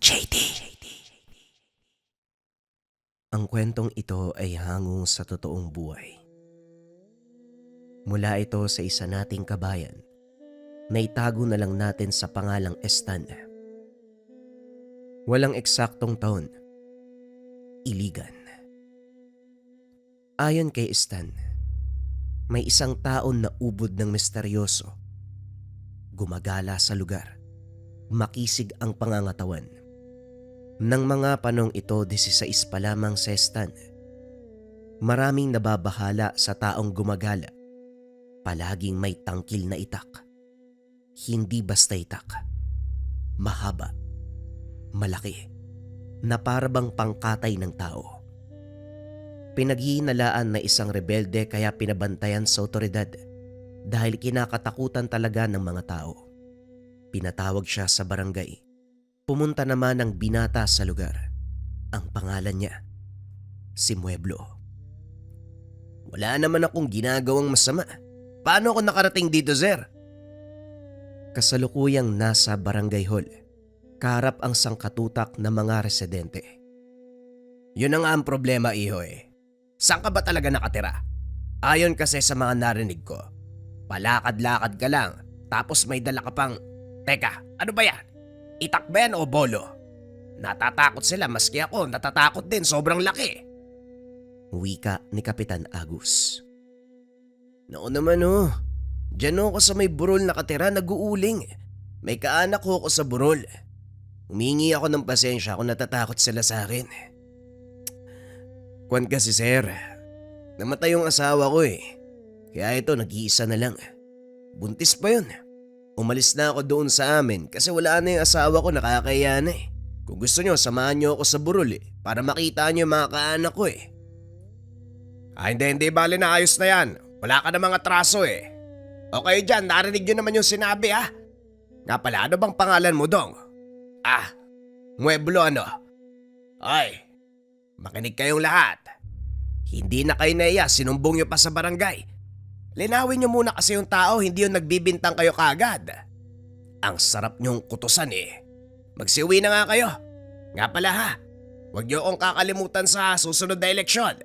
JD. Ang kwentong ito ay hango sa totoong buhay. Mula ito sa isa nating kabayan na itago na lang natin sa pangalang Stan. Walang eksaktong taon. Iligan. Ayon kay Stan, may isang taon na ubod ng misteryoso. Gumagala sa lugar. Makisig ang pangangatawan. Nang mga panong ito 16 pa lamang sa Stan, maraming nababahala sa taong gumagala. Palaging may tangkil na itak. Hindi basta itak. Mahaba. Malaki. Na parabang pangkatay ng tao. Pinaghihinalaan na isang rebelde kaya pinabantayan sa otoridad dahil kinakatakutan talaga ng mga tao. Pinatawag siya sa barangay. Pumunta naman ang binata sa lugar. Ang pangalan niya, si Mueblo. Wala naman akong ginagawang masama. Paano ako nakarating dito, sir? Kasalukuyang nasa barangay hall, kaharap ang sangkatutak ng mga residente. Yun na nga ang problema, iho eh. Saan ka ba talaga nakatira? Ayon kasi sa mga narinig ko, palakad-lakad ka lang tapos may dala ka pang... Teka, ano ba yan? Itak ba yan o bolo? Natatakot sila maski ako, natatakot din, sobrang laki. Wika ni Kapitan Agus. Naku naman oh, dyan ako sa may burol nakatira nag-uuling. May kaanak ko ako sa burol. Humingi ako ng pasensya kung natatakot sila sa akin. Kwan kasi sir, namatay yung asawa ko eh. Kaya ito nag-iisa na lang. Buntis pa yun. Umalis na ako doon sa amin kasi wala na yung asawa ko, nakakaya na eh. Kung gusto nyo, samahan nyo ako sa burol eh, para makita nyo yung mga kaanak ko eh. Hindi, bale na ayos na yan. Wala ka na mga atraso eh. Okay dyan, narinig nyo naman yung sinabi ha. Nga pala, ano bang pangalan mo dong? Mueblo ano? Ay, makinig kayong lahat. Hindi na kayo naiya, sinumbong nyo pa sa barangay. Linawin nyo muna kasi yung tao, hindi yung nagbibintang kayo kagad. Ang sarap nyong kutusan eh. Magsiuwi na nga kayo. Nga pala ha, huwag nyo akong kakalimutan sa susunod na eleksyon.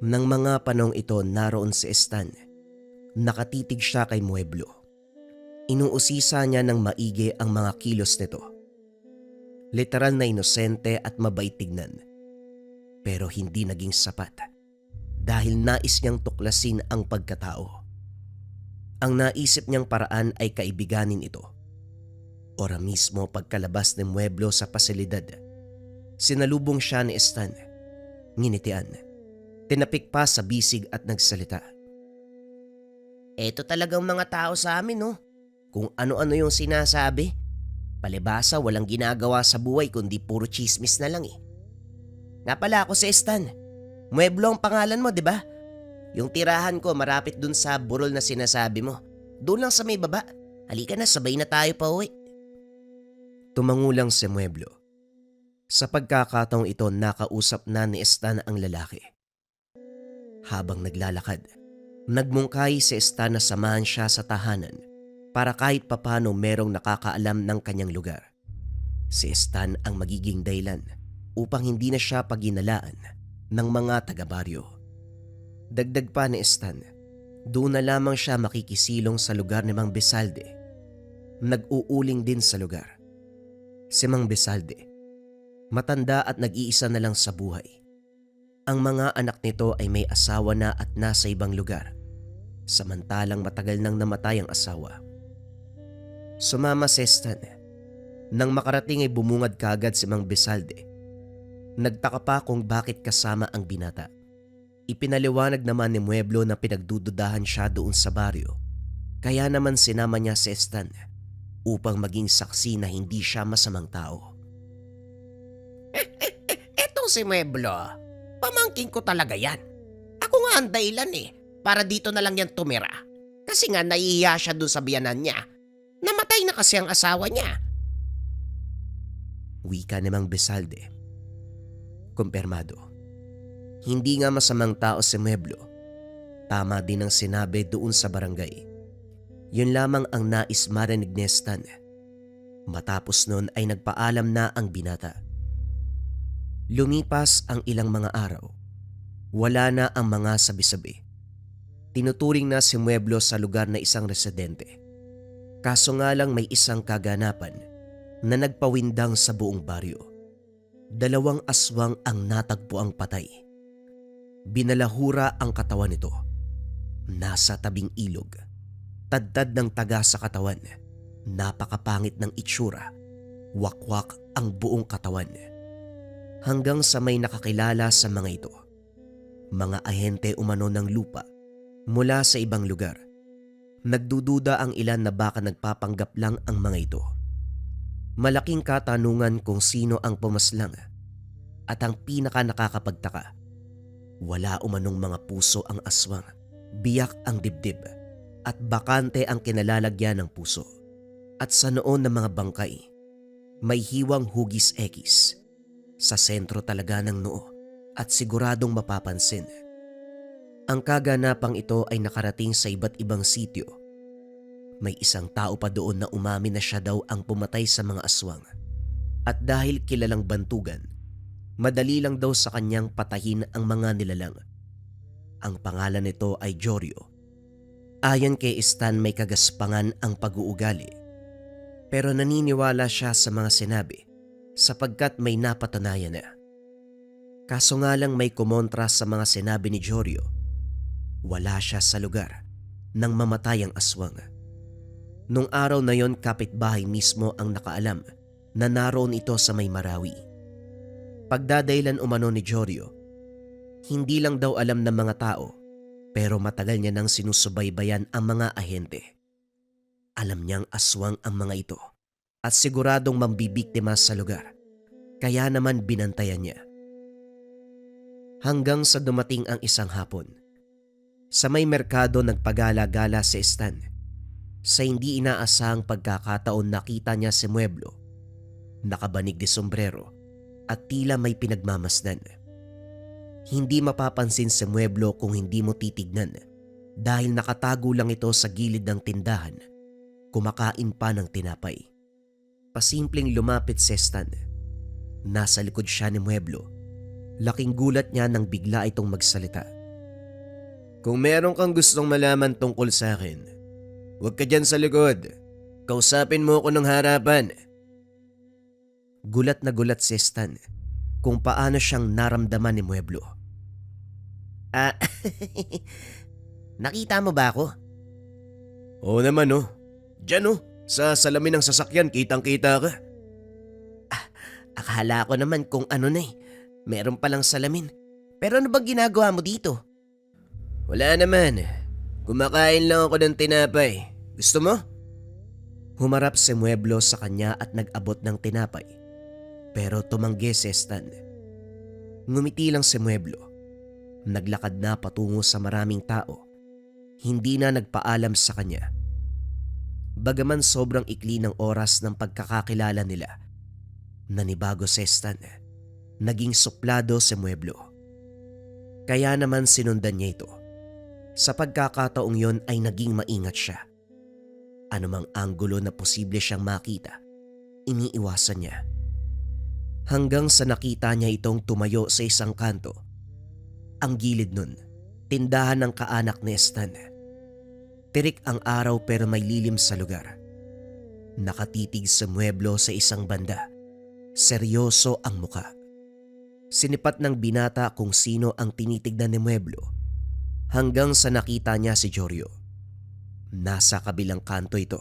Nang mga panong ito naroon si Stan, nakatitig siya kay Mueblo. Inuusisa niya ng maigi ang mga kilos nito. Literal na inosente at mabait tignan. Pero hindi naging sapat dahil nais niyang tuklasin ang pagkatao. Ang naisip niyang paraan ay kaibiganin ito. Ora mismo pagkalabas ni Mueblo sa pasilidad, sinalubong siya ni Stan. Nginitian. Tinapik pa sa bisig at nagsalita. Eto talagang mga tao sa amin no. Kung ano-ano yung sinasabi. Palibasa walang ginagawa sa buhay kundi puro chismis na lang eh. Nga pala ako si Stan. Mueblo ang pangalan mo, di ba? Yung tirahan ko marapit dun sa burol na sinasabi mo. Doon lang sa may baba. Halika na, sabay na tayo pa uwi. Tumangulang si Mueblo. Sa pagkakataong ito, nakausap na ni Stan ang lalaki. Habang naglalakad, nagmungkahi si Stan na samahan siya sa tahanan para kahit papano merong nakakaalam ng kanyang lugar. Si Stan ang magiging dahilan upang hindi na siya paginalaan ng mga taga-baryo. Dagdag pa ni Stan, doon na lamang siya makikisilong sa lugar ni Mang Besalde. Nag-uuling din sa lugar. Si Mang Besalde, matanda at nag-iisa na lang sa buhay. Ang mga anak nito ay may asawa na at nasa ibang lugar, samantalang matagal nang namatay ang asawa. Sumama si Stan. Nang makarating ay bumungad kaagad si Mang Besalde. Nagtaka pa kung bakit kasama ang binata. Ipinaliwanag naman ni Mueblo na pinagdududahan siya doon sa baryo. Kaya naman sinama niya si Stan upang maging saksi na hindi siya masamang tao. Etong si Mueblo, pamangkin ko talaga yan. Ako nga ang dahilan eh, para dito na lang yan tumira. Kasi nga naiiya siya doon sa biyanan niya. Namatay na kasi ang asawa niya. Wika ni Mang Besalde. Kumpirmado. Hindi nga masamang tao si Mueblo. Tama din ang sinabi doon sa barangay. Yun lamang ang nais marinig ni Stan. Matapos nun ay nagpaalam na ang binata. Lumipas ang ilang mga araw. Wala na ang mga sabi-sabi. Tinuturing na si Mueblo sa lugar na isang residente. Kaso nga lang may isang kaganapan na nagpawindang sa buong baryo. 2 aswang ang natagpuang patay. Binalahura ang katawan nito. Nasa tabing ilog. Tadtad ng taga sa katawan. Napakapangit ng itsura. Wakwak ang buong katawan. Hanggang sa may nakakilala sa mga ito. Mga ahente umano ng lupa mula sa ibang lugar. Nagdududa ang ilan na baka nagpapanggap lang ang mga ito. Malaking katanungan kung sino ang pumaslang at ang pinaka nakakapagtaka. Wala umanong mga puso ang aswang, biyak ang dibdib at bakante ang kinalalagyan ng puso. At sa noon ng mga bangkay, may hiwang hugis ekis sa sentro talaga ng noo at siguradong mapapansin. Ang kaganapang ito ay nakarating sa iba't ibang sityo. May isang tao pa doon na umamin na siya daw ang pumatay sa mga aswang. At dahil kilalang bantugan, madali lang daw sa kanyang patahin ang mga nilalang. Ang pangalan nito ay Jorio. Ayon kay Stan may kagaspangan ang pag-uugali. Pero naniniwala siya sa mga sinabi sapagkat may napatunayan na. Kaso nga lang may kumontra sa mga sinabi ni Jorio. Wala siya sa lugar nang mamatay ang aswang. Nung araw na yon kapitbahay mismo ang nakaalam na naroon ito sa may Marawi. Pagdadailan umano ni Jorio, hindi lang daw alam ng mga tao pero matagal niya nang sinusubaybayan ang mga ahente. Alam niyang aswang ang mga ito at siguradong mambibiktima sa lugar kaya naman binantayan niya. Hanggang sa dumating ang isang hapon. Sa may merkado nagpagala-gala si Stan. Sa hindi inaasahang pagkakataon nakita niya si Mueblo. Nakabanig de sombrero at tila may pinagmamasdan. Hindi mapapansin si Mueblo kung hindi mo titignan dahil nakatago lang ito sa gilid ng tindahan. Kumakain pa ng tinapay. Pasimpleng lumapit si Stan. Nasa likod siya ni Mueblo. Laking gulat niya nang bigla itong magsalita. Kung meron kang gustong malaman tungkol sa akin, huwag ka dyan sa likod. Kausapin mo ako ng harapan. Gulat na gulat si Stan kung paano siyang naramdaman ni Mueblo. Nakita mo ba ako? Oo naman oh. Diyan oh, sa salamin ng sasakyan kitang-kita ka. Akala ko naman kung ano na meron palang salamin. Pero ano bang ginagawa mo dito? Wala naman. Kumakain lang ako ng tinapay. Gusto mo? Humarap si Mueblo sa kanya at nag-abot ng tinapay. Pero tumanggi si Stan. Ngumiti lang si Mueblo. Naglakad na patungo sa maraming tao. Hindi na nagpaalam sa kanya. Bagaman sobrang ikli ng oras ng pagkakakilala nila, nanibago si Stan. Naging suplado si Mueblo. Kaya naman sinundan niya ito. Sa pagkakataong yon ay naging maingat siya. Anumang anggulo na posible siyang makita, iniiwasan niya. Hanggang sa nakita niya itong tumayo sa isang kanto. Ang gilid nun, tindahan ng kaanak ni Stan. Tirik ang araw pero may lilim sa lugar. Nakatitig sa Mueblo sa isang banda. Seryoso ang muka. Sinipat ng binata kung sino ang tinitignan ni Mueblo. Hanggang sa nakita niya si Jorio. Nasa kabilang kanto ito,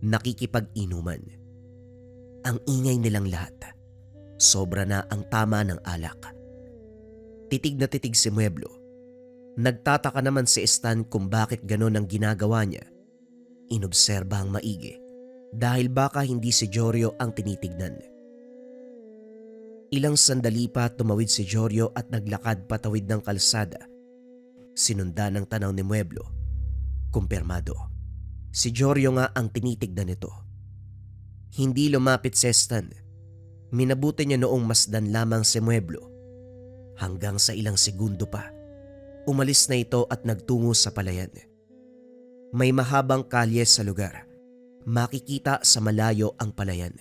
nakikipag-inuman. Ang ingay nilang lahat. Sobra na ang tama ng alak. Titig na titig si Mueblo. Nagtataka naman si Stan kung bakit ganon ang ginagawa niya. Inobserba ang maigi dahil baka hindi si Jorio ang tinitignan. Ilang sandali pa tumawid si Jorio at naglakad patawid ng kalsada. Sinundan ng tanaw ni Mueblo. Kumpirmado. Si Jorio nga ang tinitignan nito. Hindi lumapit si Stan. Minabuti niya noong masdan lamang si Mueblo. Hanggang sa ilang segundo pa, umalis na ito at nagtungo sa palayan. May mahabang kalye sa lugar. makikita sa malayo ang palayan.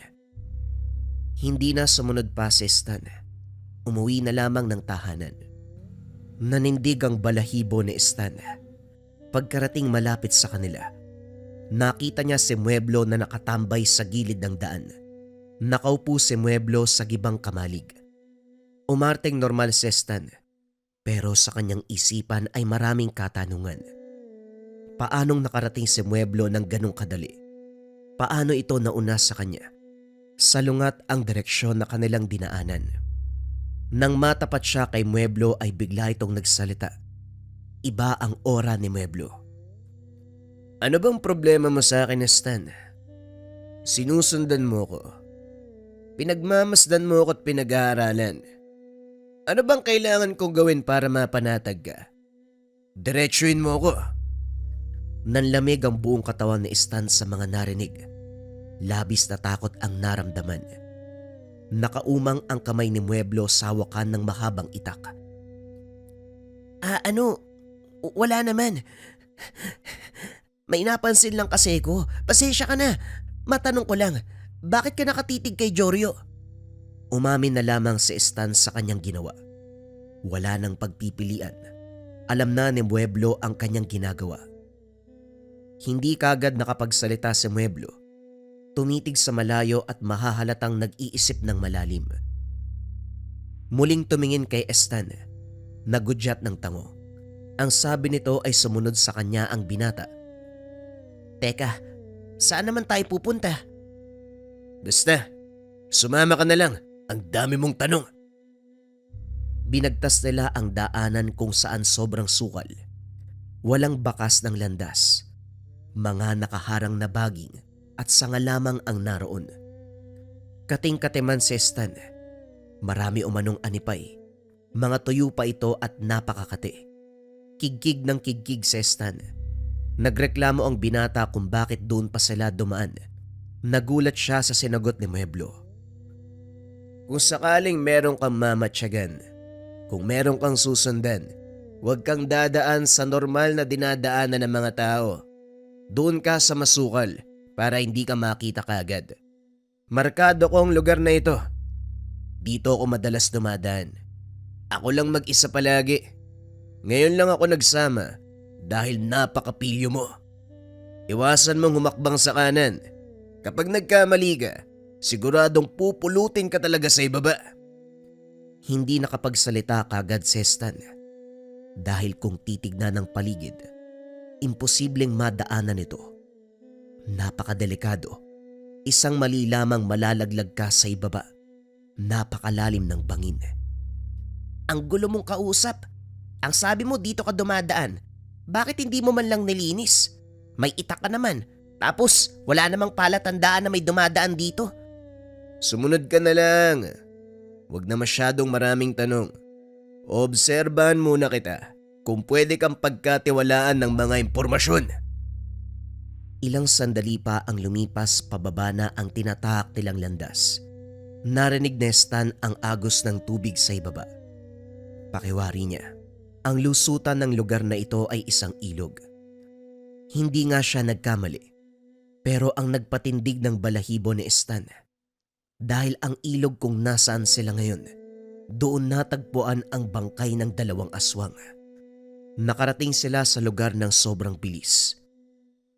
Hindi na sumunod pa si Stan. Umuwi na lamang ng tahanan. Nanindig ang balahibo ni Stan. Pagkarating malapit sa kanila, nakita niya si Mueblo na nakatambay sa gilid ng daan. Nakaupo si Mueblo sa gibang kamalig. Umarteng normal si Stan, pero sa kanyang isipan ay maraming katanungan. Paanong nakarating si Mueblo ng ganong kadali? Paano ito nauna sa kanya? Salungat ang direksyon na kanilang dinaanan. Nang matapat siya kay Mueblo ay bigla itong nagsalita. Iba ang aura ni Mueblo. Ano bang problema mo sa akin, Stan? Sinusundan mo ko. Pinagmamasdan mo ko at pinag-aaralan. Ano bang kailangan kong gawin para mapanatag ka? Diretsuin mo ko. Nanlamig ang buong katawan ni Stan sa mga narinig. Labis na takot ang naramdaman. Nakaumang ang kamay ni Mueblo sa hawakan ng mahabang itak. Wala naman. May napansin lang kasi ko. Pasensya ka na. Matanong ko lang, bakit ka nakatitig kay Jorio? Umamin na lamang si Stan sa kanyang ginawa. Wala nang pagpipilian. Alam na ni Mueblo ang kanyang ginagawa. Hindi kagad nakapagsalita si Mueblo. Tumitig sa malayo at mahahalatang nag-iisip ng malalim. Muling tumingin kay Stan. Nagudyat ng tango. Ang sabi nito ay sumunod sa kanya ang binata. Teka, saan naman tayo pupunta? Basta, sumama ka na lang. Ang dami mong tanong. Binagtas nila ang daanan kung saan sobrang sukal. Walang bakas ng landas. Mga nakaharang na baging at sanga lamang ang naroon. Kating-katiman si Stan. Marami umanong anipay. Mga tuyo pa ito at napakakati. Kigkig ng kigkig si Stan. Nagreklamo ang binata kung bakit doon pa sila dumaan. Nagulat siya sa sinagot ni Mueblo. Kung sakaling meron kang mamatyagan, kung meron kang susundan, huwag kang dadaan sa normal na dinadaanan ng mga tao. Doon ka sa masukal para hindi ka makita kagad. Markado ko ang lugar na ito. Dito ako madalas dumadaan. Ako lang mag-isa palagi. Ngayon lang ako nagsama dahil napakapilyo mo. Iwasan mong humakbang sa kanan. Kapag nagkamali ka, siguradong pupulutin ka talaga sa ibaba. Hindi nakapagsalita kagad si Stan. Dahil kung titignan ng paligid, imposibleng madaanan ito. Napakadelikado. Isang mali lamang malalaglag ka sa ibaba. Napakalalim ng bangin. Ang gulo mong kausap. Ang sabi mo dito ka dumadaan. Bakit hindi mo man lang nilinis? May itak ka naman. Tapos wala namang palatandaan na may dumadaan dito. Sumunod ka na lang. Huwag na masyadong maraming tanong. Obserbahan muna kita kung pwede kang pagkatiwalaan ng mga impormasyon. Ilang sandali pa ang lumipas pababa na ang tinatahak nilang landas. Narinig ni Stan ang agos ng tubig sa ibaba. Pakiwari niya, ang lusutan ng lugar na ito ay isang ilog. Hindi nga siya nagkamali, pero ang nagpatindig ng balahibo ni Stan. Dahil ang ilog kung nasaan sila ngayon, doon natagpuan ang bangkay ng dalawang aswang. Nakarating sila sa lugar ng sobrang bilis.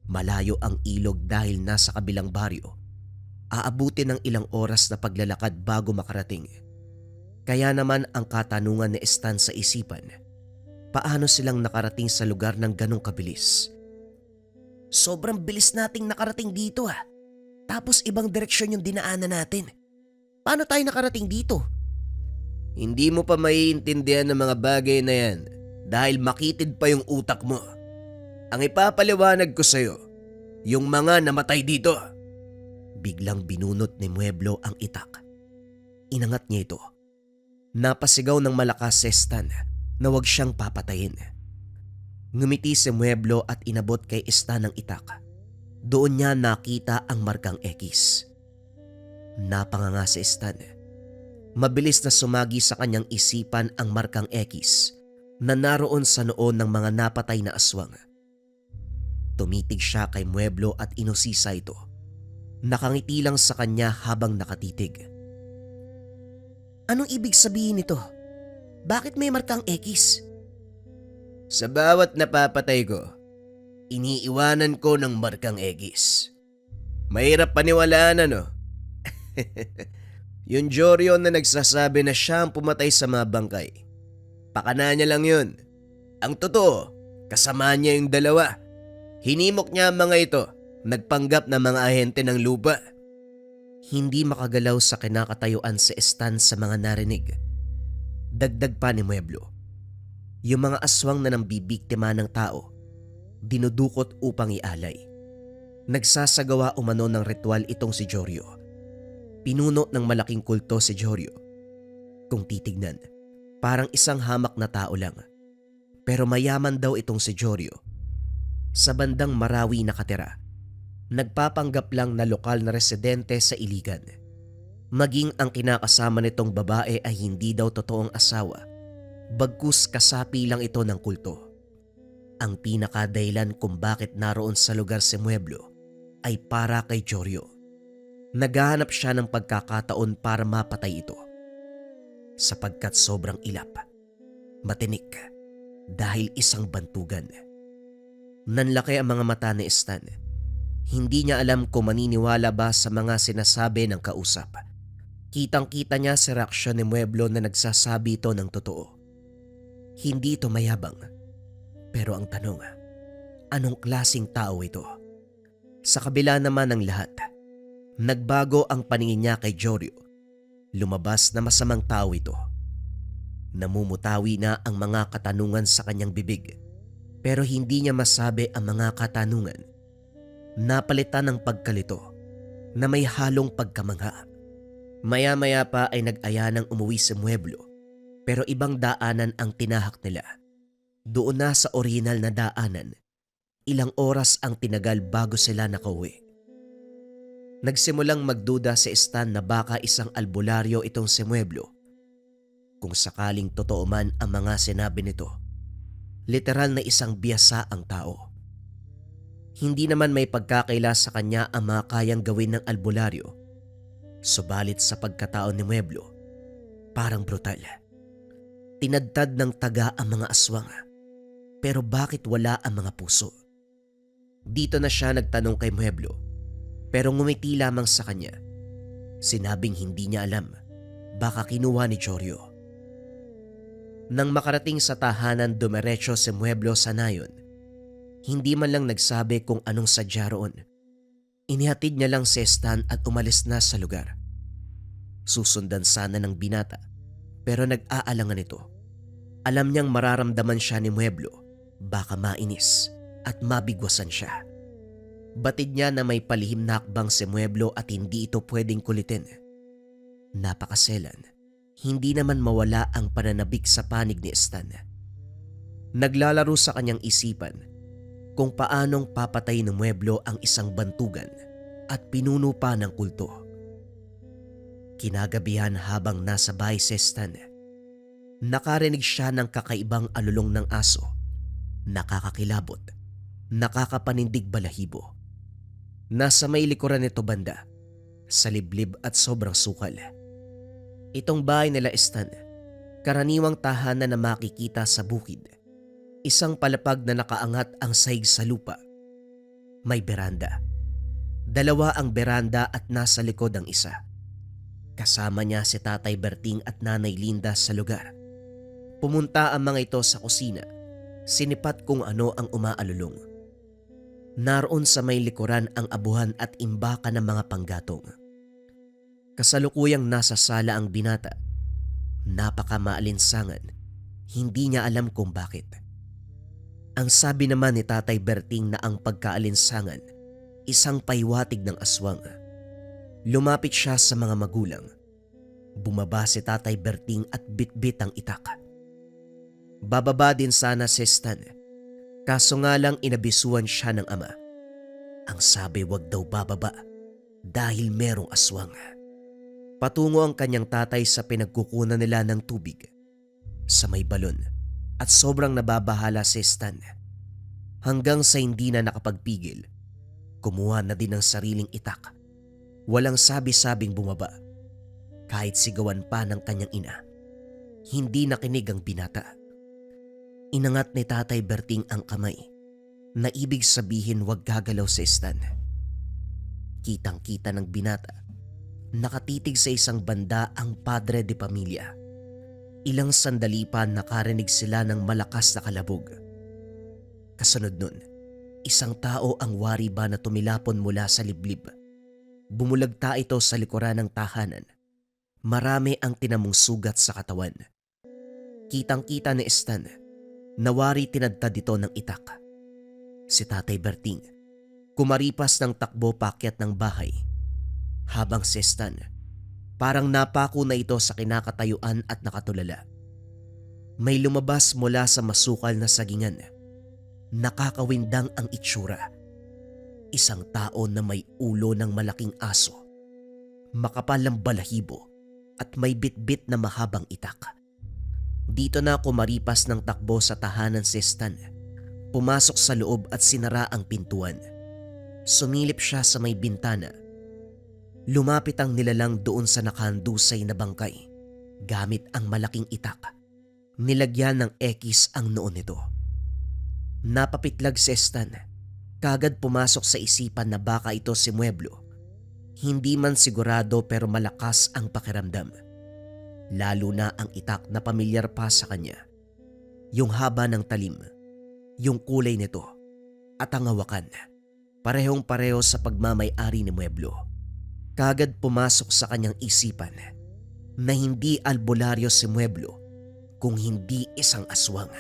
Malayo ang ilog dahil nasa kabilang baryo. Aabutin ng ilang oras na paglalakad bago makarating. Kaya naman ang katanungan ni Stan sa isipan, paano silang nakarating sa lugar ng ganong kabilis? Sobrang bilis nating nakarating dito ha. Tapos ibang direksyon yung dinaanan natin. Paano tayo nakarating dito? Hindi mo pa maiintindihan ng mga bagay na yan dahil makitid pa yung utak mo. Ang ipapaliwanag ko sa'yo, yung mga namatay dito. Biglang binunot ni Mueblo ang itak. Inangat niya ito. Napasigaw ng malakas si Stan na huwag siyang papatayin. Ngumiti si Mueblo at inabot kay Stan ang itak. Doon niya nakita ang markang X. Napanganga si Stan. Mabilis na sumagi sa kanyang isipan ang markang X na naroon sa noon ng mga napatay na aswang. Tumitig siya kay Mueblo at inusisa ito. Nakangiti lang sa kanya habang nakatitig. Anong ibig sabihin nito? Bakit may markang X? Sa bawat napapatay ko, iniiwanan ko ng markang X. Mahirap paniwalaan ano? Yung Joryo na nagsasabi na siya ang pumatay sa mga bangkay. Pakana niya lang yun. Ang totoo, kasama niya yung dalawa. Hinimok niya ang mga ito, nagpanggap na mga ahente ng lupa. Hindi makagalaw sa kinakatayuan si Stan sa mga narinig. Dagdag pa ni Mueblo. Yung mga aswang na nambibiktima ng tao, dinudukot upang ialay. Nagsasagawa umano ng ritual itong si Joryo. Pinuno ng malaking kulto si Joryo. Kung titignan, parang isang hamak na tao lang. Pero mayaman daw itong si Joryo. Sa bandang Marawi nakatira. Nagpapanggap lang na lokal na residente sa Iligan. Maging ang kinakasama nitong babae ay hindi daw totoong asawa. Bagkus kasapi lang ito ng kulto. Ang pinakadahilan kung bakit naroon sa lugar si Mueblo ay para kay Joryo. Naghahanap siya ng pagkakataon para mapatay ito. Sapagkat sobrang ilap, matinik, dahil isang bantugan. Nanlaki ang mga mata ni Stan. Hindi niya alam kung maniniwala ba sa mga sinasabi ng kausap. Kitang-kita niya sa reaksyon ni Mueblo na nagsasabi ito ng totoo. Hindi ito mayabang. Pero ang tanong, anong klaseng tao ito? Sa kabila naman ng lahat, nagbago ang paningin niya kay Joryo. Lumabas na masamang tao ito. Namumutawi na ang mga katanungan sa kanyang bibig. Pero hindi niya masabi ang mga katanungan. Napalitan ng pagkalito na may halong pagkamangha. Maya-maya pa ay nag-aya ng umuwi si Mueblo. Pero ibang daanan ang tinahak nila. Doon na sa orihinal na daanan, ilang oras ang tinagal bago sila nakauwi. Nagsimulang magduda si Stan na baka isang albularyo itong si Mueblo. Kung sakaling totoo man ang mga sinabi nito, literal na isang biyasa ang tao. Hindi naman may pagkakaila sa kanya ang mga kayang gawin ng albularyo. Subalit sa pagkatao ni Mueblo, parang brutal. Tinadtad ng taga ang mga aswang. Pero bakit wala ang mga puso? Dito na siya nagtanong kay Mueblo. Pero ngumiti lamang sa kanya. Sinabing hindi niya alam. Baka kinuha ni Joryo. Nang makarating sa tahanan, dumiretso si Mueblo sa nayon. Hindi man lang nagsabi kung anong sadya roon. Inihatid niya lang si Stan at umalis na sa lugar. Susundan sana ng binata, pero nag-aalangan ito. Alam niyang mararamdaman siya ni Mueblo, baka mainis at mabigwasan siya. Batid niya na may palihim na hakbang si Mueblo at hindi ito pwedeng kulitin. Napakaselan, hindi naman mawala ang pananabik sa panig ni Stan. Naglalaro sa kanyang isipan kung paanong papatay ng Mueblo ang isang bantugan at pinuno pa ng kulto. Kinagabihan habang nasa bahay si Stan, nakarinig siya ng kakaibang alulong ng aso, nakakakilabot, nakakapanindig balahibo. Nasa may likuran nito banda, sa liblib at sobrang sukal. Itong bahay nila Stan, karaniwang tahanan na makikita sa bukid. Isang palapag na nakaangat ang sahig sa lupa. May beranda. Dalawa ang beranda at nasa likod ang isa. Kasama niya si Tatay Berting at Nanay Linda sa lugar. Pumunta ang mga ito sa kusina. Sinipat kung ano ang umaalulong. Naroon sa may likuran ang abuhan at imbaka ng mga panggatong. Kasalukuyang nasa sala ang binata. Napakamaalinsangan. Hindi niya alam kung bakit. Ang sabi naman ni Tatay Berting na ang pagkaalinsangan, isang paywatig ng aswang. Lumapit siya sa mga magulang. Bumaba si Tatay Berting at bitbit ang itak. Bababa din sana si Stan. Kaso nga lang inabisuan siya ng ama. Ang sabi wag daw bababa dahil merong aswang. Patungo ang kanyang tatay sa pinagkukunan nila ng tubig sa may balon at sobrang nababahala si Stan. Hanggang sa hindi na nakapagpigil, kumuha na din ng sariling itak Walang sabi-sabing bumaba. Kahit sigawan pa ng kanyang ina, hindi nakinig ang binata. Inangat ni Tatay Berting ang kamay na ibig sabihin huwag gagalaw si Stan. Kitang-kita ng binata, nakatitig sa isang banda ang padre de pamilya. Ilang sandali pa nakarinig sila ng malakas na kalabog. Kasunod nun, isang tao ang wari ba na tumilapon mula sa liblib. Bumulagta ito sa likuran ng tahanan. Marami ang tinamong sugat sa katawan. Kitang-kita ni Stan na wari tinadtad ito ng itak. Si Tatay Berting kumaripas ng takbo paakyat ng bahay. Habang si Stan, parang napako na ito sa kinakatayuan at nakatulala. May lumabas mula sa masukal na sagingan. Nakakawindang ang itsura. Isang tao na may ulo ng malaking aso, makapal ang balahibo at may bitbit na mahabang itak. Dito na kumaripas ng takbo sa tahanan si Stan. Pumasok sa loob at sinara ang pintuan. Sumilip siya sa may bintana. Lumapit ang nilalang doon sa nakahandusay na bangkay. Gamit ang malaking itak, nilagyan ng X ang noon nito. Napapitlag si Stan. Kagad pumasok sa isipan na baka ito si Mueblo. Hindi man sigurado pero malakas ang pakiramdam. Lalo na ang itak na pamilyar pa sa kanya. Yung haba ng talim, yung kulay nito, at ang hawakan. Parehong-pareho sa pagmamay-ari ni Mueblo. Kagad pumasok sa kanyang isipan na hindi albularyo si Mueblo kung hindi isang aswang.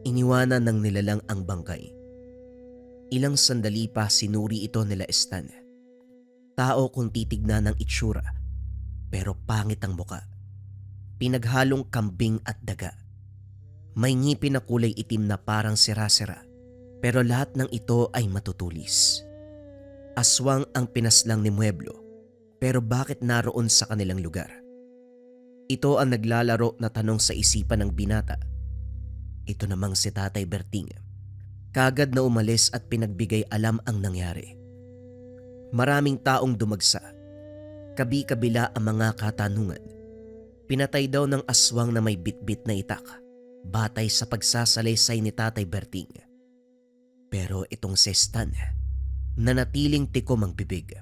Iniwanan ng nilalang ang bangkay. Ilang sandali pa sinuri ito nila Stan. Tao kung titignan ng itsura, pero pangit ang muka. Pinaghalong kambing at daga. May ngipin na kulay itim na parang sira-sira, pero lahat ng ito ay matutulis. Aswang ang pinaslang ni Mueblo, pero bakit naroon sa kanilang lugar? Ito ang naglalaro na tanong sa isipan ng binata. Ito namang si Tatay Berting. Kagad na umalis at pinagbigay alam ang nangyari. Maraming taong dumagsa. Kabi-kabila ang mga katanungan. Pinatay daw ng aswang na may bitbit na itak, batay sa pagsasalaysay ni Tatay Berting. Pero itong si Stan, nanatiling tikom ang bibig.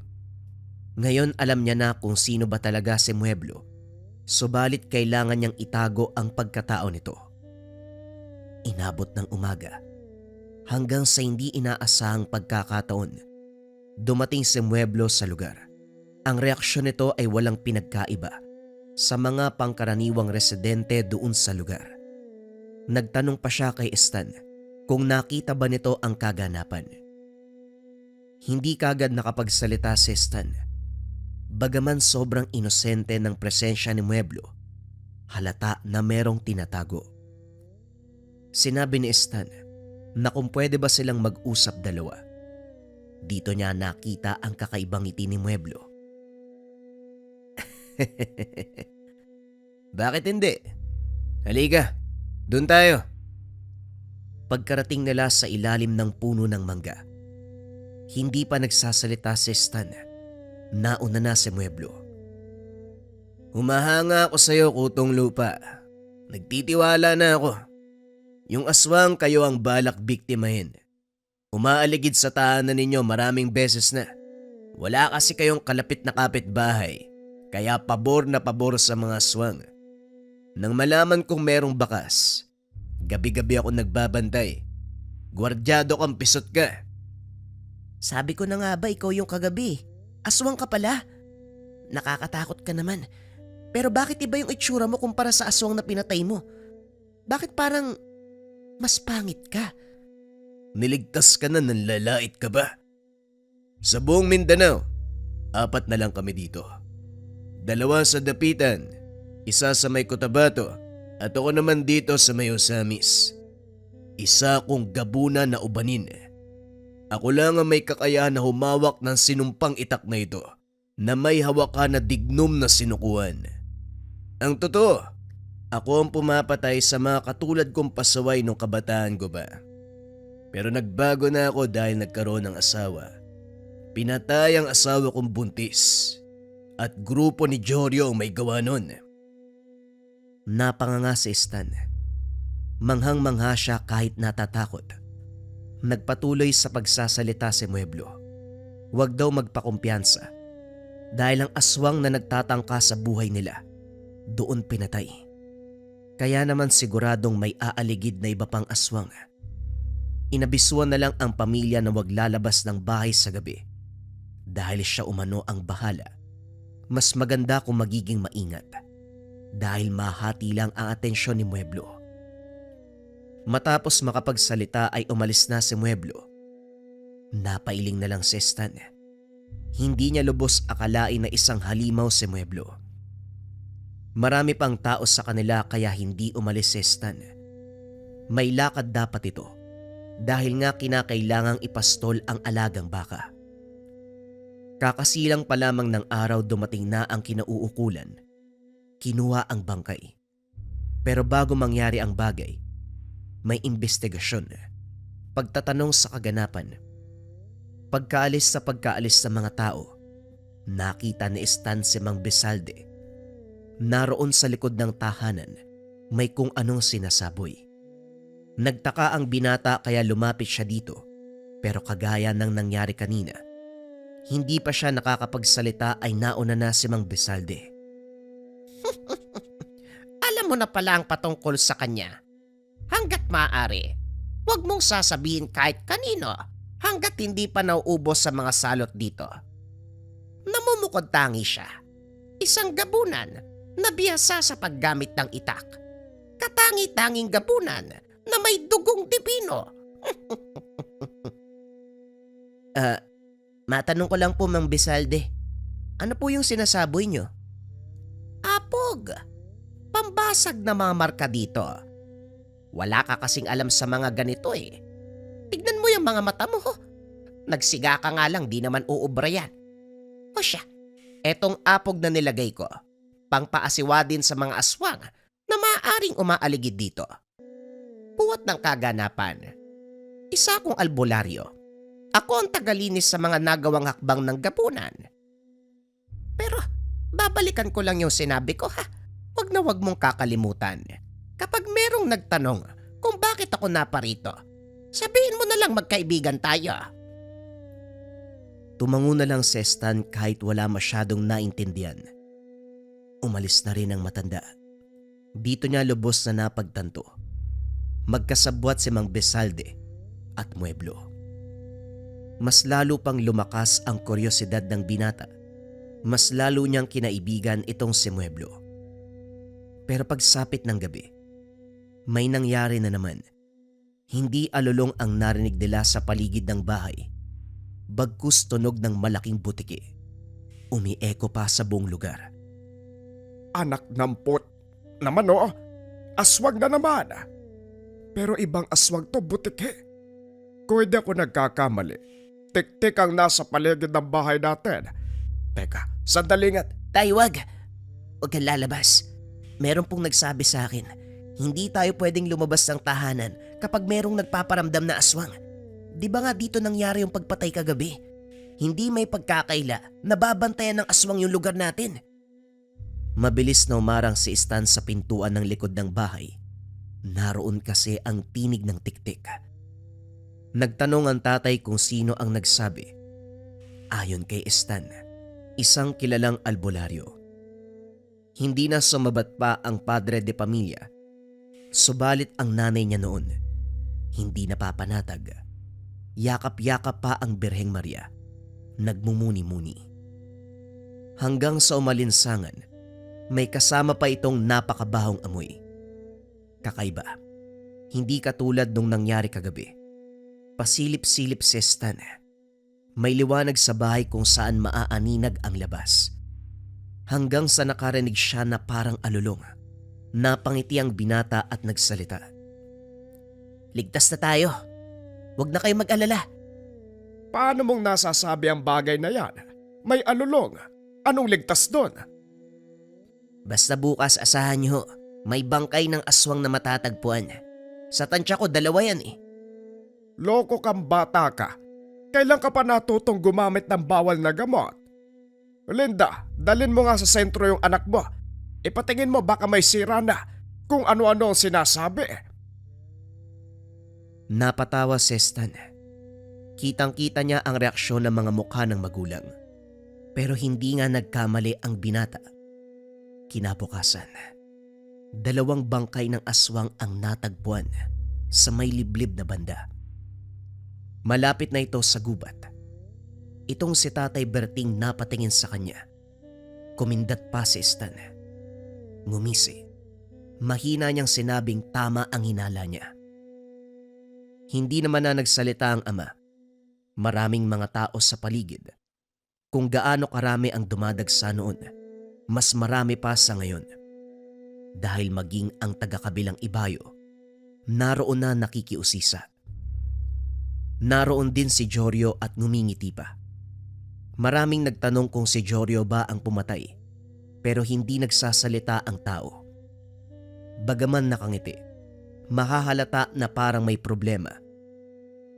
Ngayon alam niya na kung sino ba talaga si Mueblo, subalit kailangan niyang itago ang pagkatao nito. Inabot ng umaga. Hanggang sa hindi inaasahang pagkakataon, dumating si Mueblo sa lugar. Ang reaksyon nito ay walang pinagkaiba sa mga pangkaraniwang residente doon sa lugar. Nagtanong pa siya kay Stan kung nakita ba nito ang kaganapan. Hindi kagad nakapagsalita si Stan. Bagaman sobrang inosente ng presensya ni Mueblo, halata na merong tinatago. Sinabi ni Stan na kung pwede ba silang mag-usap dalawa. Dito niya nakita ang kakaibang ngiti ni Mueblo. Bakit hindi? Halika, dun tayo. Pagkarating nila sa ilalim ng puno ng mangga, hindi pa nagsasalita si Stan. Nauna na si Mueblo. Humahanga ako sa iyo, Kutong Lupa. Nagtitiwala na ako. Yung aswang kayo ang balak biktimahin. Umaaligid sa tahanan ninyo maraming beses na. Wala kasi kayong kalapit na kapitbahay, kaya pabor na pabor sa mga aswang. Nang malaman kong merong bakas, gabi-gabi ako nagbabantay. Gwardyado kang pisot ka. Sabi ko na nga ba ikaw yung kagabi? Aswang ka pala. Nakakatakot ka naman. Pero bakit iba yung itsura mo kumpara sa aswang na pinatay mo? Bakit parang mas pangit ka? Niligtas ka na, nanlalait ka ba? Sa buong Mindanao, 4 na lang kami dito. 2 sa Dapitan, 1 sa may Cotabato, at ako naman dito sa may Osamis. 1 akong gabuna na ubanin. Ako lang ang may kakayahan na humawak ng sinumpang itak na ito na may hawakan na dignom na sinukuan. Ang totoo, ako ang pumapatay sa mga katulad kong pasaway nung kabataan ko ba. Pero nagbago na ako dahil nagkaroon ng asawa. Pinatay ang asawa kong buntis at grupo ni Jorio ang may gawa nun. Napanganga si Stan. Manghang-mangha siya kahit natatakot. Nagpatuloy sa pagsasalita si Mueblo. Huwag daw magpakumpiyansa dahil ang aswang na nagtatangka sa buhay nila doon pinatay. Kaya naman siguradong may aaligid na iba pang aswang. Inabisuan na lang ang pamilya na huwag lalabas ng bahay sa gabi dahil siya umano ang bahala. Mas maganda kung magiging maingat dahil mahati lang ang atensyon ni Mueblo. Matapos makapagsalita ay umalis na si Mueblo. Napailing na lang si Stan. Hindi niya lubos akalain na isang halimaw si Mueblo. Marami pang tao sa kanila kaya hindi umalis si Stan. May lakad dapat ito dahil nga kinakailangang ipastol ang alagang baka. Kakasilang pa lamang ng araw dumating na ang kinauukulan. Kinuha ang bangkay. Pero bago mangyari ang bagay, may investigasyon, pagtatanong sa kaganapan. Pagkaalis sa mga tao, nakita ni Stan si Mang Bezalde. Naroon sa likod ng tahanan, may kung anong sinasaboy. Nagtaka ang binata kaya lumapit siya dito, pero kagaya ng nangyari kanina, hindi pa siya nakakapagsalita ay nauna na si Mang Bezalde. Alam mo na pala ang patungkol sa kanya. Hanggat maaari, huwag mong sasabihin kahit kanino hanggat hindi pa nauubos sa mga salot dito. Namumukod tangi siya. Isang gabunan na biyasa sa paggamit ng itak. Katangi-tanging gabunan na may dugong dibino. Matanong ko lang po Mang Bezalde, ano po yung sinasaboy nyo? Apog, pambasag na mga marka dito. Wala ka kasing alam sa mga ganito eh. Tignan mo yung mga mata mo. Nagsiga ka nga lang, di naman uubra yan. O siya, etong apog na nilagay ko, pangpaasiwa din sa mga aswang na maaaring umaaligid dito. Buwat ng kaganapan, isa akong albularyo. Ako ang tagalinis sa mga nagawang hakbang ng gapunan. Pero babalikan ko lang yung sinabi ko ha. Wag na wag mong kakalimutan. Kapag merong nagtanong kung bakit ako naparito, sabihin mo na lang magkaibigan tayo. Tumango na lang si Stan kahit wala masyadong naintindihan. Umalis na rin ang matanda. Dito niya lubos na napagtanto. Magkasabwat si Mang Bezalde at Mueblo. Mas lalo pang lumakas ang kuryosidad ng binata. Mas lalo niyang kinaibigan itong si Mueblo. Pero pagsapit ng gabi, may nangyari na naman. Hindi alulong ang narinig nila sa paligid ng bahay. Bagkus tunog ng malaking butiki. Umieko pa sa buong lugar. Anak ng pot naman aswag na naman. Pero ibang aswag to, butiki. Kung hindi ako nagkakamali, tik-tik ang nasa paligid ng bahay natin. Teka, sandali nga. Tay, wag! Huwag kang lalabas. Meron pong nagsabi sa akin, hindi tayo pwedeng lumabas ng tahanan kapag merong nagpaparamdam na aswang. Di ba nga dito nangyari yung pagpatay kagabi? Hindi may pagkakaila na babantayan ng aswang yung lugar natin. Mabilis na umarang si Stan sa pintuan ng likod ng bahay. Naroon kasi ang tinig ng tiktik. Nagtanong ang tatay kung sino ang nagsabi. Ayon kay Stan, isang kilalang albularyo. Hindi na sumabat pa ang padre de pamilya. Subalit ang nanay niya noon, hindi napapanatag. Yakap-yakap pa ang Birheng Maria. Nagmumuni-muni. Hanggang sa umalinsangan, may kasama pa itong napakabahong amoy. Kakaiba. Hindi katulad nung nangyari kagabi. Pasilip-silip si Stan. May liwanag sa bahay kung saan maaaninag ang labas. Hanggang sa nakarinig siya na parang alulong. Napangiti ang binata at nagsalita. Ligtas na tayo. Huwag na kayong mag-alala. Paano mong nasasabi ang bagay na yan? May alulong. Anong ligtas doon? Basta bukas asahan niyo, may bangkay ng aswang na matatagpuan. Sa tansya ko 2 yan eh. Loko kang bata ka. Kailan ka pa natutong gumamit ng bawal na gamot? Linda, dalin mo nga sa sentro yung anak mo. Ipatingin mo baka may sira na kung ano-ano ang sinasabi. Napatawa si Stan. Kitang-kita niya ang reaksyon ng mga mukha ng magulang. Pero hindi nga nagkamali ang binata. Kinabukasan, 2 bangkay ng aswang ang natagpuan sa may liblib na banda. Malapit na ito sa gubat. Itong si Tatay Berting napatingin sa kanya. Kumindat pa si Stan. Ngumisi. Mahina niyang sinabing tama ang hinala niya. Hindi naman na nagsalita ang ama. Maraming mga tao sa paligid. Kung gaano karami ang dumadagsa noon, mas marami pa sa ngayon. Dahil maging ang taga-kabilang ibayo, naroon na nakikiusisa. Naroon din si Jorio at ngumingiti pa. Maraming nagtanong kung si Jorio ba ang pumatay, pero hindi nagsasalita ang tao. Bagaman nakangiti, mahahalata na parang may problema.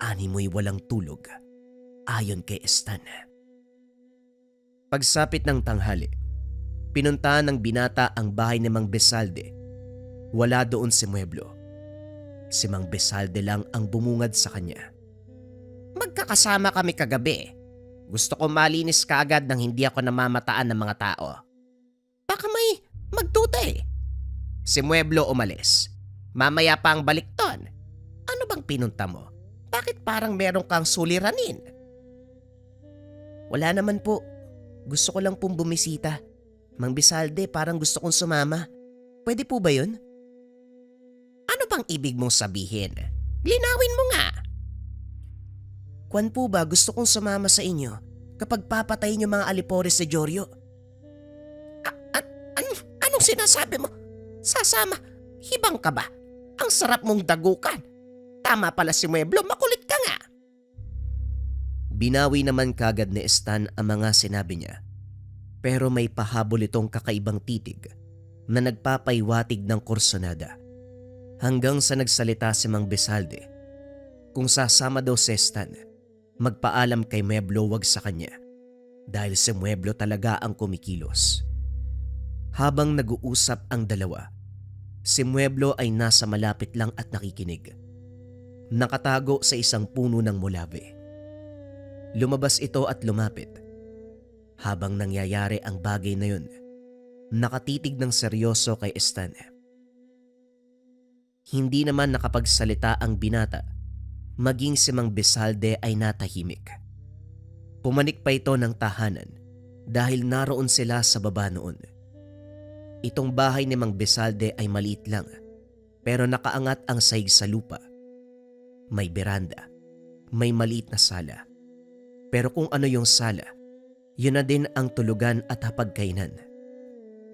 Animoy walang tulog, ayon kay Stan. Pagsapit ng tanghali, pinuntahan ng binata ang bahay ni Mang Besalde. Wala doon si Mueblo. Si Mang Besalde lang ang bumungad sa kanya. Magkakasama kami kagabi. Gusto ko malinis kaagad nang hindi ako namamataan ng mga tao. Baka may magduda eh. Si Mueblo umalis. Mamaya pa ang balik ton. Ano bang pinunta mo? Bakit parang meron kang suliranin? Wala naman po. Gusto ko lang pong bumisita. Mang Besalde, parang gusto kong sumama. Pwede po ba yun? Ano bang ibig mong sabihin? Linawin mo nga. Kwan po ba gusto kong sumama sa inyo kapag papatayin yung mga alipores si Jorio? Anong sinasabi mo? Sasama? Hibang ka ba? Ang sarap mong dagukan. Tama pala si Mueblo, makulit ka nga. Binawi naman kagad ni Stan ang mga sinabi niya. Pero may pahabol itong kakaibang titig na nagpapaiwatig ng kursonada. Hanggang sa nagsalita si Mang Besalde. Kung sasama daw si Stan, magpaalam kay Mueblo wag sa kanya. Dahil si Mueblo talaga ang kumikilos. Habang nag-uusap ang dalawa, si Mueblo ay nasa malapit lang at nakikinig. Nakatago sa isang puno ng mulave. Lumabas ito at lumapit. Habang nangyayari ang bagay na yun, nakatitig ng seryoso kay Stan. Hindi naman nakapagsalita ang binata, maging si Mang Besalde ay natahimik. Pumanik pa ito ng tahanan dahil naroon sila sa baba noon. Itong bahay ni Mang Besalde ay maliit lang, pero nakaangat ang sahig sa lupa. May beranda, may maliit na sala. Pero kung ano yung sala, yun na din ang tulugan at hapagkainan.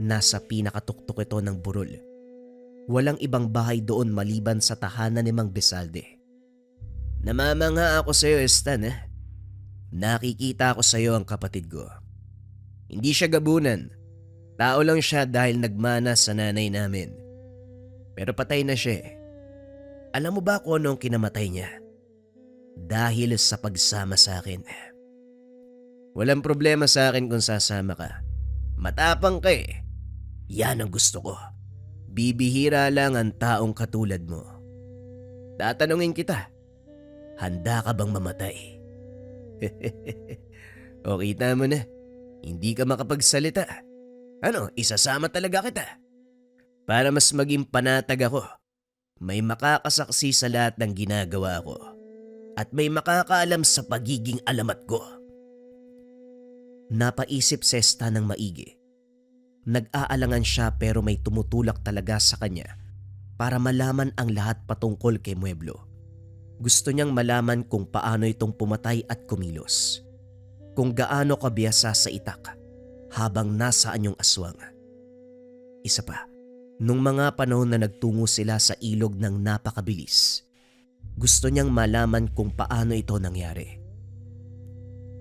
Nasa pinakatuktok ito ng burol. Walang ibang bahay doon maliban sa tahanan ni Mang Besalde. Namamangha ako sa iyo, Stan. Nakikita ko sa iyo ang kapatid ko. Hindi siya gabunan. Tao lang siya dahil nagmana sa nanay namin. Pero patay na siya. Alam mo ba kung ano ang kinamatay niya? Dahil sa pagsama sa akin. Walang problema sa akin kung sasama ka. Matapang ka eh. Yan ang gusto ko. Bibihira lang ang taong katulad mo. Tatanungin kita, handa ka bang mamatay? O kita mo na, hindi ka makapagsalita. Ano, isasama talaga kita. Para mas maging panatag ako, may makakasaksi sa lahat ng ginagawa ko. At may makakaalam sa pagiging alamat ko. Napaisip si Stan ng maigi. Nag-aalangan siya pero may tumutulak talaga sa kanya para malaman ang lahat patungkol kay Mueblo. Gusto niyang malaman kung paano itong pumatay at kumilos. Kung gaano kabiyasa sa itak habang nasaan yung aswang. Isa pa, nung mga panahon na nagtungo sila sa ilog ng napakabilis, gusto niyang malaman kung paano ito nangyari.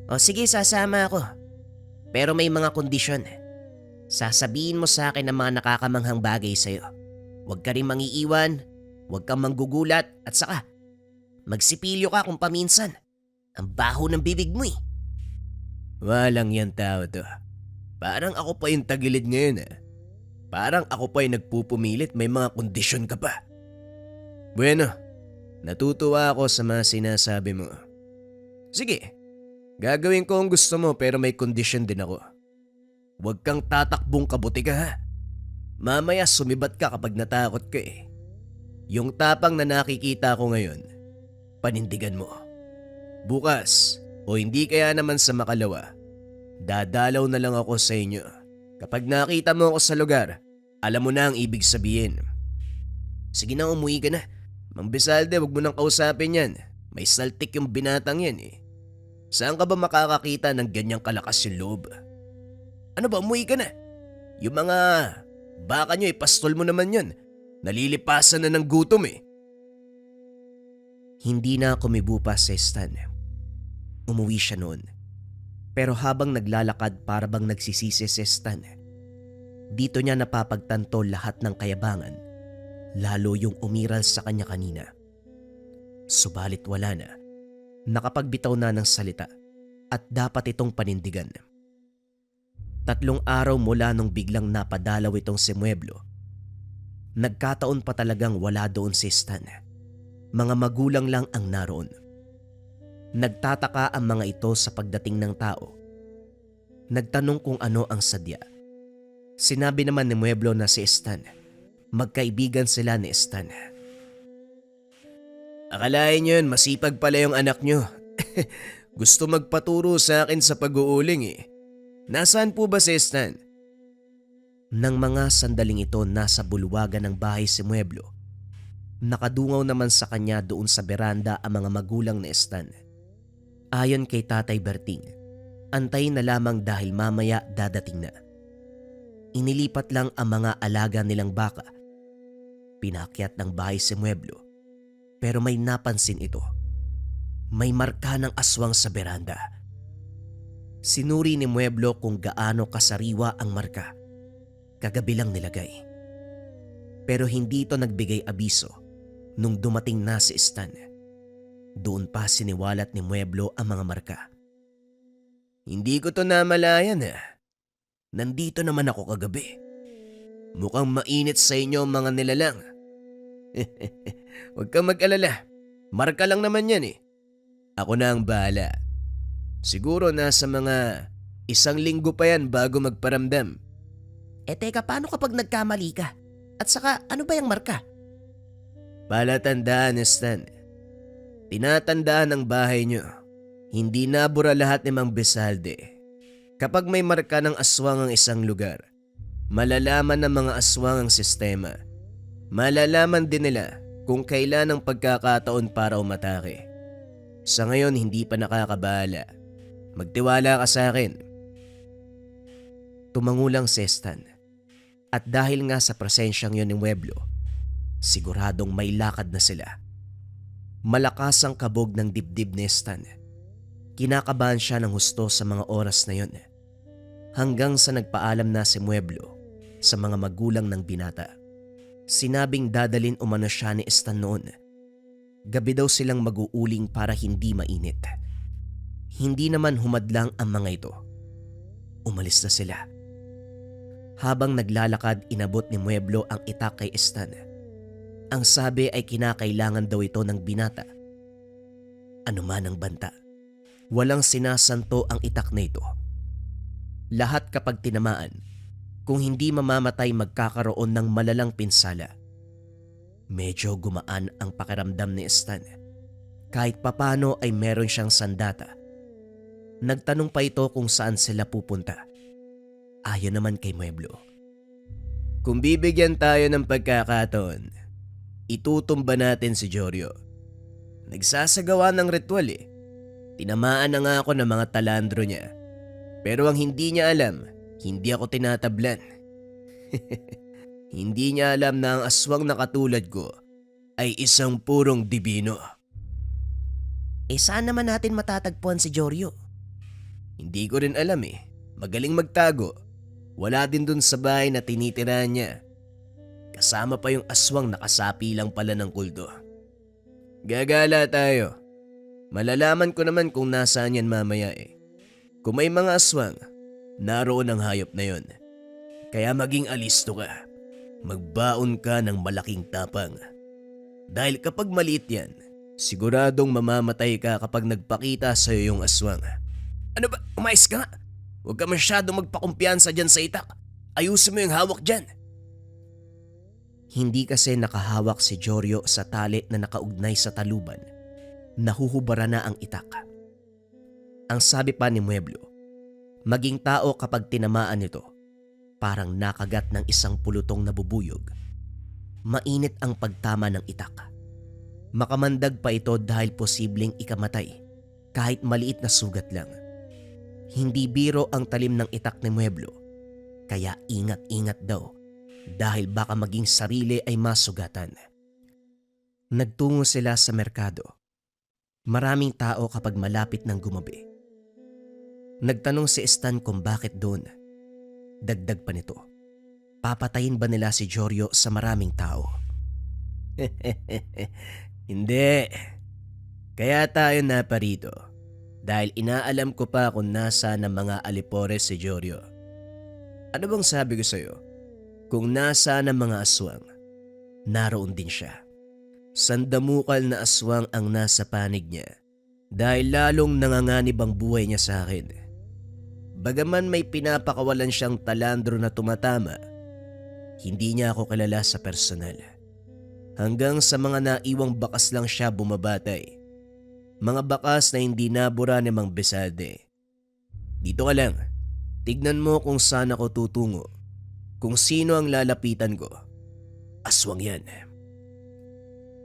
O sige, sasama ako. Pero may mga kondisyon. Sasabihin mo sa akin ang mga nakakamanghang bagay sa'yo. Huwag ka rin mangiiwan, huwag kang manggugulat at saka magsipilyo ka kung paminsan. Ang baho ng bibig mo eh. Walang yan tao to. Parang ako pa yung tagilid ngayon Parang ako pa yung nagpupumilit, may mga kondisyon ka pa. Bueno, natutuwa ako sa mga sinasabi mo. Sige, gagawin ko ang gusto mo pero may kondisyon din ako. Huwag kang tatakbong kabuti ka ha. Mamaya sumibat ka kapag natakot ka Yung tapang na nakikita ko ngayon, panindigan mo. Bukas, o hindi kaya naman sa makalawa, dadalaw na lang ako sa inyo. Kapag nakita mo ako sa lugar, alam mo na ang ibig sabihin. Sige na, umuwi ka na. Mang Bisalde, wag mo nang kausapin yan. May saltik yung binatang yan Saan ka ba makakakita ng ganyang kalakas yung loob? Ano ba, umuwi ka na? Yung mga baka nyo ipastol mo naman yan. Nalilipasan na ng gutom Hindi na kumibo pa si Stan. Umuwi siya noon. Pero habang naglalakad para bang nagsisisi si Stan, dito niya napapagtanto lahat ng kayabangan, lalo yung umiral sa kanya kanina. Subalit wala na. Nakapagbitaw na ng salita at dapat itong panindigan. 3 araw mula nung biglang napadalaw itong si Mueblo, nagkataon pa talagang wala doon si Stan. Mga magulang lang ang naroon. Nagtataka ang mga ito sa pagdating ng tao. Nagtanong kung ano ang sadya. Sinabi naman ni Mueblo na si Stan. Magkaibigan sila ni Stan. Akalain nyo yun, masipag pala yung anak nyo. Gusto magpaturo sa akin sa pag-uuling Nasaan po ba si Stan? Nang mga sandaling ito nasa bulwagan ng bahay si Mueblo, nakadungaw naman sa kanya doon sa beranda ang mga magulang ni Stan. Ayon kay Tatay Berting, antayin na lamang dahil mamaya dadating na. Inilipat lang ang mga alaga nilang baka. Pinakyat ng bahay si Mueblo, pero may napansin ito. May marka ng aswang sa beranda. Sinuri ni Mueblo kung gaano kasariwa ang marka. Kagabi lang nilagay. Pero hindi ito nagbigay abiso nung dumating na si Stan. Doon pa siniwalat ni Mueblo ang mga marka. Hindi ko to namalayan Nandito naman ako kagabi. Mukhang mainit sa inyo ang mga nilalang. Huwag kang mag-alala. Marka lang naman yan Ako na ang bahala. Siguro nasa mga 1 linggo pa yan bago magparamdam. Teka, paano kapag nagkamali ka? At saka, ano ba yung marka? Palatandaan, Stan. Tinatandaan ng bahay nyo. Hindi nabura lahat ni Mang Bisalde. Kapag may marka ng aswang ang isang lugar, malalaman ng mga aswang ang sistema. Malalaman din nila kung kailan ang pagkakataon para umatake. Sa ngayon, hindi pa nakakabahala. Magtiwala ka sa akin. Tumangulang si Stan. At dahil nga sa presensyang yun ni Mueblo, siguradong may lakad na sila. Malakas ang kabog ng dibdib ni Stan. Kinakabahan siya ng husto sa mga oras na yun. Hanggang sa nagpaalam na si Mueblo sa mga magulang ng binata. Sinabing dadalin umano siya ni Stan noon. Gabi daw silang mag-uuling para hindi mainit. Hindi naman humadlang ang mga ito. Umalis na sila. Habang naglalakad, inabot ni Mueblo ang itak kay Stan. Ang sabi ay kinakailangan daw ito ng binata. Ano man ang banta, walang sinasanto ang itak na ito. Lahat kapag tinamaan, kung hindi mamamatay magkakaroon ng malalang pinsala. Medyo gumaan ang pakiramdam ni Stan. Kahit papano ay meron siyang sandata. Nagtanong pa ito kung saan sila pupunta. Ayon naman kay Mueblo. Kung bibigyan tayo ng pagkakataon, itutumba natin si Jorio. Nagsasagawa ng ritual Tinamaan na nga ako ng mga talandro niya. Pero ang hindi niya alam, hindi ako tinatablan. Hindi niya alam na ang aswang na katulad ko ay isang purong dibino. Saan naman natin matatagpuan si Jorio? Hindi ko rin alam Magaling magtago. Wala din dun sa bahay na tinitirahan niya. Kasama pa yung aswang nakasapi lang pala ng kulto. Gagala tayo. Malalaman ko naman kung nasaan yan mamaya eh. Kung may mga aswang, naroon ang hayop na yon. Kaya maging alisto ka. Magbaon ka ng malaking tapang. Dahil kapag maliit yan, siguradong mamamatay ka kapag nagpakita sa'yo yung aswang. Ano ba? Umayos ka nga. Huwag ka masyadong magpakumpiyansa dyan sa itak. Ayusin mo yung hawak dyan. Hindi kasi nakahawak si Jorio sa tali na nakaugnay sa taluban. Nahuhubara na ang itak. Ang sabi pa ni Mueblo, maging tao kapag tinamaan nito, parang nakagat ng isang pulutong nabubuyog. Mainit ang pagtama ng itak. Makamandag pa ito dahil posibleng ikamatay kahit maliit na sugat lang. Hindi biro ang talim ng itak ni Mueblo, kaya ingat-ingat daw dahil baka maging sarili ay masugatan. Nagtungo sila sa merkado. Maraming tao kapag malapit ng gumabi. Nagtanong si Stan kung bakit doon. Dagdag pa nito, papatayin ba nila si Jorio sa maraming tao? Hindi. Kaya tayo naparito dahil inaalam ko pa kung nasa ng mga alipores si Jorio. Ano bang sabi ko sa'yo? Kung nasa ng mga aswang, naroon din siya. Sandamukal na aswang ang nasa panig niya dahil lalong nanganganib ang buhay niya sa akin. Bagaman may pinapakawalan siyang talandro na tumatama, hindi niya ako kilala sa personal. Hanggang sa mga naiwang bakas lang siya bumabatay. Mga bakas na hindi nabura ni Mang Besalde. Dito ka lang, tignan mo kung saan ako tutungo. Kung sino ang lalapitan ko. Aswang yan.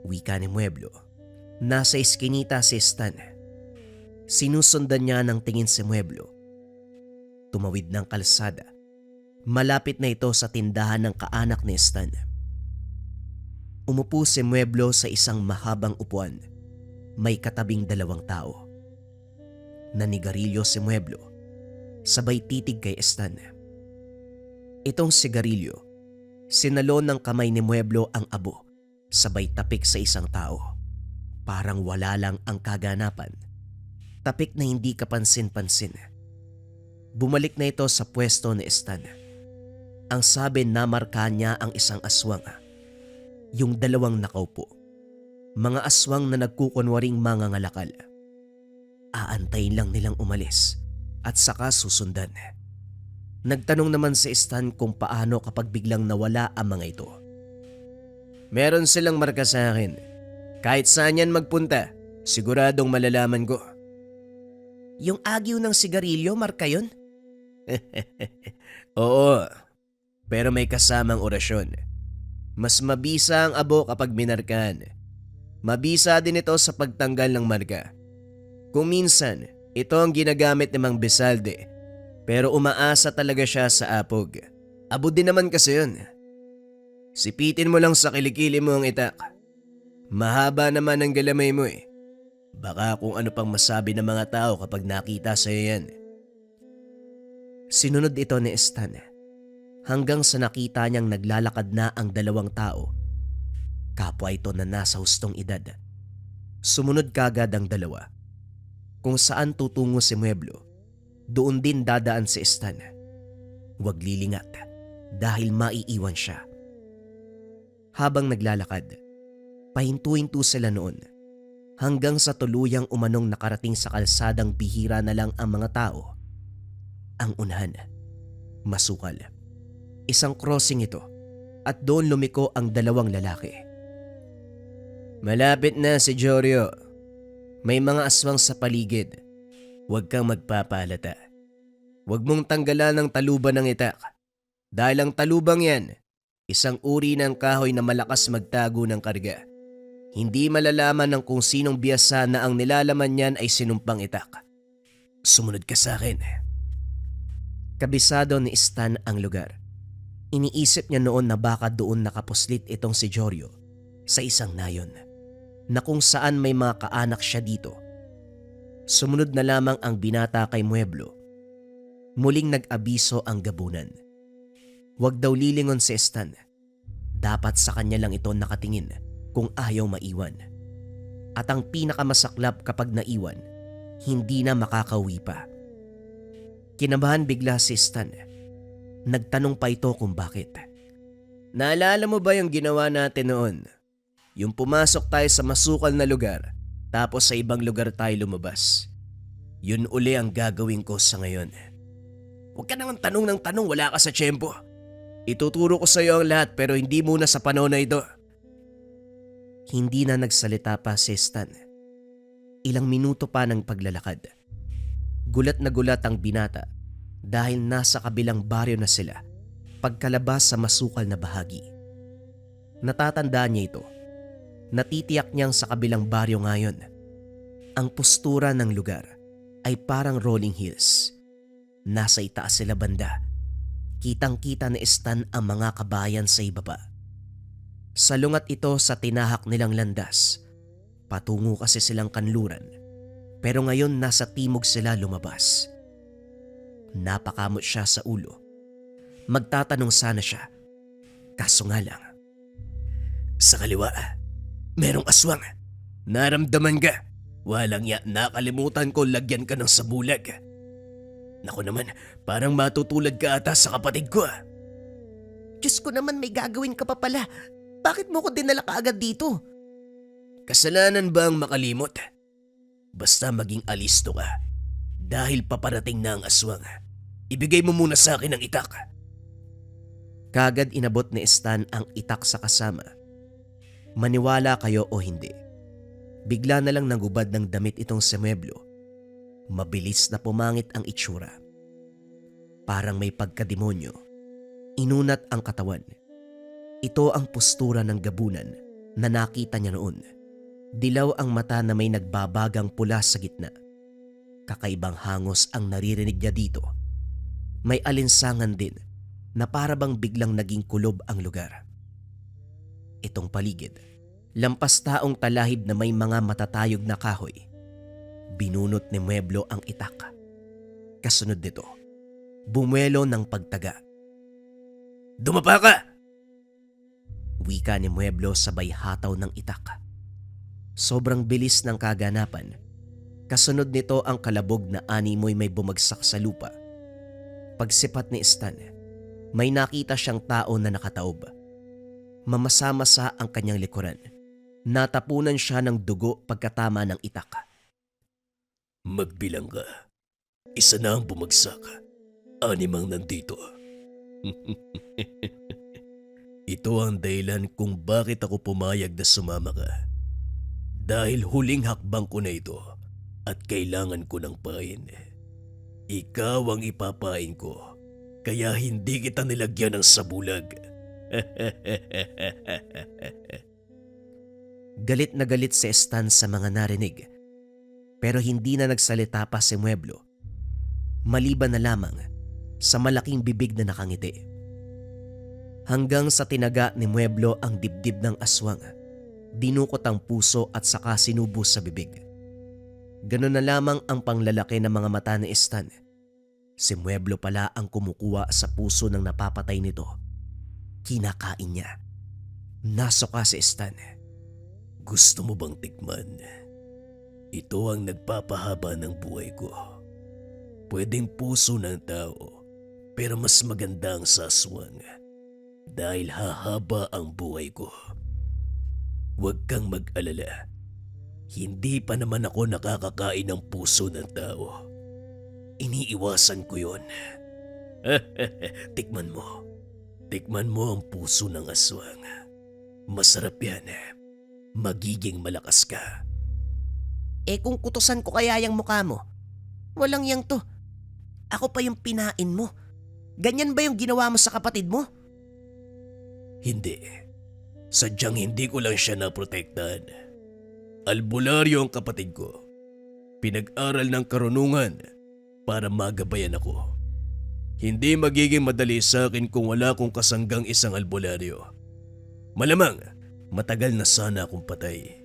Wika ni Mueblo. Nasa iskinita si Stan. Sinusundan niya ng tingin si Mueblo. Tumawid ng kalsada. Malapit na ito sa tindahan ng kaanak ni Stan. Umupo si Mueblo sa isang mahabang upuan. May katabing 2 tao. Nanigarilyo si Mueblo. Sabay titig kay Stan. Itong sigarilyo, sinalon ng kamay ni Mueblo ang abo. Sabay tapik sa isang tao. Parang wala lang ang kaganapan. Tapik na hindi kapansin-pansin. Bumalik na ito sa pwesto ni Stan. Ang sabi namarka niya ang isang aswang. Yung 2 nakaupo. Mga aswang na nagkukunwaring mangangalakal. Aantayin lang nilang umalis at saka susundan. Nagtanong naman si Stan kung paano kapag biglang nawala ang mga ito. Meron silang marka sa akin. Kahit saan yan magpunta, siguradong malalaman ko. Yung agyo ng sigarilyo, marka yun? Oo, pero may kasamang orasyon. Mas mabisa ang abo kapag minarkahan. Mabisa din ito sa pagtanggal ng marka. Kung minsan, ito ang ginagamit ni Mang Besalde, pero umaasa talaga siya sa apog. Abo din naman kasi yun. Sipitin mo lang sa kilikili mo ang itak. Mahaba naman ang galamay mo eh. Baka kung ano pang masabi ng mga tao kapag nakita sa'yo yan. Sinunod ito ni Stan hanggang sa nakita niyang naglalakad na ang 2 tao. Kapwa ito na nasa hustong edad. Sumunod kagad ang 2. Kung saan tutungo si Mueblo, doon din dadaan si Stan. Huwag lilingat dahil maiiwan siya. Habang naglalakad, pahintu-hintu sila noon hanggang sa tuluyang umanong nakarating sa kalsadang bihira na lang ang mga tao. Ang unahan, masukal. Isang crossing ito at doon lumiko ang 2 lalaki. Malapit na si Jorio. May mga aswang sa paligid. Huwag kang magpapalata. Huwag mong tanggalan ng taluban ng itak. Dahil ang talubang yan, isang uri ng kahoy na malakas magtago ng karga. Hindi malalaman ng kung sinong biyasa na ang nilalaman niyan ay sinumpang itak. Sumunod ka sa akin. Kabisado ni Stan ang lugar. Iniisip niya noon na baka doon nakapuslit itong si Jorio sa isang nayon na kung saan may mga kaanak siya dito. Sumunod na lamang ang binata kay Mueblo. Muling nag-abiso ang gabunan. Huwag daw lilingon si Stan. Dapat sa kanya lang ito nakatingin kung ayaw maiwan. At ang pinakamasaklap kapag naiwan, hindi na makakauwi pa. Kinabahan bigla si Stan. Nagtanong pa ito kung bakit. Naalala mo ba yung ginawa natin noon? Yung pumasok tayo sa masukal na lugar, tapos sa ibang lugar tayo lumabas. Yun uli ang gagawin ko sa ngayon. Huwag ka naman tanong ng tanong, wala ka sa tiyempo. Ituturo ko sa iyo ang lahat pero hindi muna sa panahon na ito. Hindi na nagsalita pa si Stan. Ilang minuto pa ng paglalakad. Gulat na gulat ang binata dahil nasa kabilang baryo na sila pagkalabas sa masukal na bahagi. Natatandaan niya ito. Natitiyak niyang sa kabilang baryo ngayon. Ang postura ng lugar ay parang rolling hills. Nasa itaas sila banda. Kitang-kita ni Stan ang mga kabayan sa ibaba. Salungat ito sa tinahak nilang landas. Patungo kasi silang kanluran. Pero ngayon nasa timog sila lumabas. Napakamot siya sa ulo. Magtatanong sana siya. Kaso nga lang. Sa kaliwa, merong aswang. Naramdaman ka. Walang ya, nakalimutan ko lagyan ka ng sabulag. Naku naman, parang matutulad ka ata sa kapatid ko. Diyos ko naman, may gagawin ka pa pala. Bakit mo ko dinala kaagad dito? Kasalanan ba ang makalimot? Basta maging alisto ka. Dahil paparating na ang aswang. Ibigay mo muna sa akin ang itak. Kagad inabot ni Stan ang itak sa kasama. Maniwala kayo o hindi. Bigla na lang nagubad ng damit itong si Mueblo. Mabilis na pumangit ang itsura. Parang may pagkademonyo. Inunat ang katawan. Ito ang postura ng gabunan na nakita niya noon. Dilaw ang mata na may nagbabagang pula sa gitna. Kakaibang hangos ang naririnig niya dito. May alinsangan din na para bang biglang naging kulob ang lugar. Itong paligid, lampas taong talahib na may mga matatayog na kahoy. Binunot ni Mueblo ang itak. Kasunod nito, bumuelo ng pagtaga. Dumapa ka! Wika ni Mueblo sabay hataw ng itak. Sobrang bilis ng kaganapan. Kasunod nito ang kalabog na animoy may bumagsak sa lupa. Pagsipat ni Stan, may nakita siyang tao na nakataob. Mamasa-masa ang kanyang likuran. Natapunan siya ng dugo pagkatama ng itak. Magbilang ka. Isa na ang bumagsak. 6 ang nandito. Ito ang dahilan kung bakit ako pumayag na sumama ka. Dahil huling hakbang ko na ito at kailangan ko ng pain. Ikaw ang ipapain ko, kaya hindi kita nilagyan ng sabulag. Galit na galit si Stan sa mga narinig. Pero hindi na nagsalita pa si Mueblo. Maliban na lamang sa malaking bibig na nakangiti. Hanggang sa tinaga ni Mueblo ang dibdib ng aswang. Dinukot ang puso at saka sinubo sa bibig. Ganun na lamang ang panglalaki ng mga mata ni Stan. Si Mueblo pala ang kumukuha sa puso ng napapatay nito. Kinakain niya. Nasuka si Stan. Gusto mo bang tikman? Ito ang nagpapahaba ng buhay ko. Pwedeng puso ng tao, pero mas maganda ang sa aswang. Dahil hahaba ang buhay ko. Huwag kang mag-alala. Hindi pa naman ako nakakakain ng puso ng tao. Iniiwasan ko yon. Tikman mo. Tikman mo ang puso ng aswang. Masarap yan. Magiging malakas ka. Kung kutusan ko kaya yung mukha mo? Walang yang to. Ako pa yung pinain mo. Ganyan ba yung ginawa mo sa kapatid mo? Hindi. Sadyang hindi ko lang siya naprotektahan. Albularyo ang kapatid ko. Pinag-aral ng karunungan para magabayan ako. Hindi magiging madali sa akin kung wala akong kasanggang isang albularyo. Malamang, matagal na sana akong patay.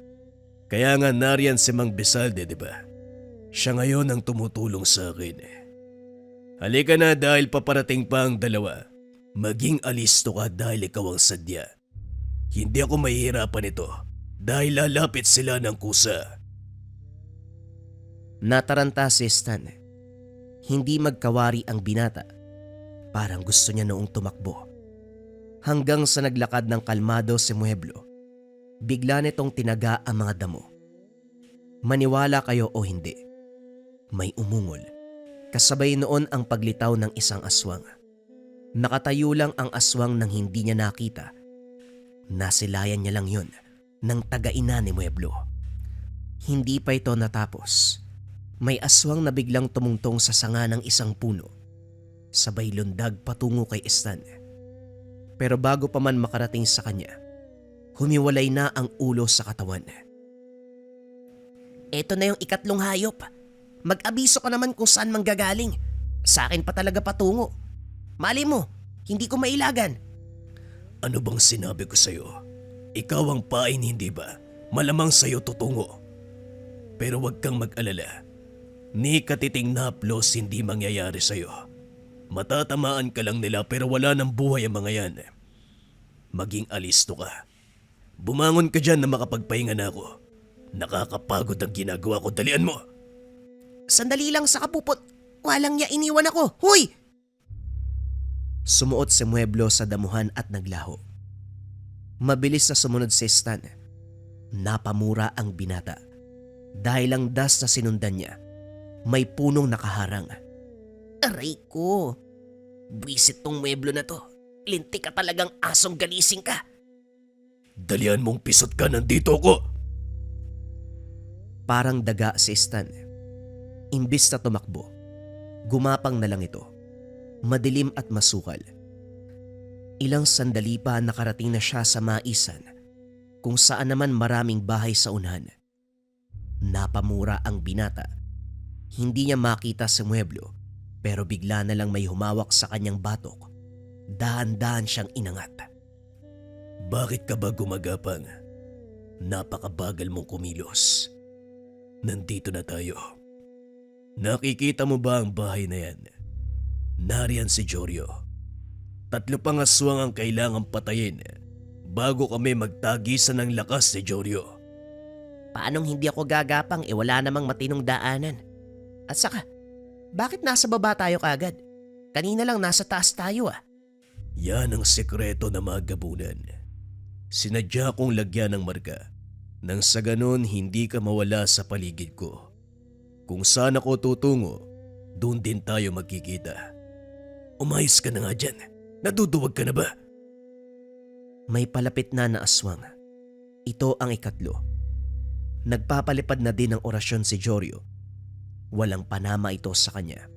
Kaya nga nariyan si Mang Besalde, di ba? Siya ngayon ang tumutulong sa akin. Halika na dahil paparating pa ang dalawa. Maging alisto ka dahil ikaw ang sadya. Hindi ako mahihirapan ito. Dahil lalapit sila ng kusa. Nataranta si Stan. Hindi magkawari ang binata. Parang gusto niya noong tumakbo. Hanggang sa naglakad ng kalmado si Mueblo, bigla nitong tinaga ang mga damo. Maniwala kayo o hindi, may umungol. Kasabay noon ang paglitaw ng isang aswang. Nakatayo lang ang aswang nang hindi niya nakita. Nasilayan niya lang yun ng taga-ina ni Mueblo. Hindi pa ito natapos. May aswang na biglang tumungtong sa sanga ng isang puno. Sabay lundag patungo kay Stan. Pero bago pa man makarating sa kanya, humiwalay na ang ulo sa katawan. Ito na yung ikatlong hayop. Mag-abiso ka naman kung saan manggagaling. Sa akin pa talaga patungo. Mali mo, hindi ko mailagan. Ano bang sinabi ko sa'yo? Ikaw ang pain, hindi ba? Malamang sa'yo tutungo. Pero wag kang mag-alala. Ni katiting na haplos hindi mangyayari sa'yo. Matatamaan ka lang nila pero wala nang buhay ang mga yan. Maging alisto ka. Bumangon ka dyan na makapagpahinga na ako. Nakakapagod ang ginagawa ko. Dalian mo! Sandali lang sa kapupot. Walang niya iniwan ako. Huy! Sumuot si Mueblo sa damuhan at naglaho. Mabilis na sumunod si Stan. Napamura ang binata. Dahil ang das na sinundan niya, may punong nakaharang. Aray ko. Buwisit tong Mueblo na to. Lintik ka talagang asong ganising ka. Dalian mong pisot ka, nandito ko! Parang daga si Stan. Imbis na tumakbo, gumapang na lang ito. Madilim at masukal. Ilang sandali pa nakarating na siya sa maisan kung saan naman maraming bahay sa unahan. Napamura ang binata. Hindi niya makita si Mueblo pero bigla na lang may humawak sa kanyang batok. Dahan-dahan siyang inangat. Bakit ka ba gumagapang? Napakabagal mong kumilos. Nandito na tayo. Nakikita mo ba ang bahay na yan? Nariyan si Jorio. 3 pang aswang ang kailangang patayin bago kami magtagisan ng lakas ni Jorio. Paanong hindi ako gagapang wala namang matinong daanan? At saka, bakit nasa baba tayo kagad? Kanina lang nasa taas tayo ah. Yan ang sekreto ng mga gabunan. Sinadya kong lagyan ng marka nang sa ganon hindi ka mawala sa paligid ko. Kung saan ako tutungo, doon din tayo magkikita. Umayos ka na nga dyan. Naduduwag ka na ba? May palapit na aswang. Ito ang ikatlo. Nagpapalipad na din ng orasyon si Jorio. Walang panama ito sa kanya.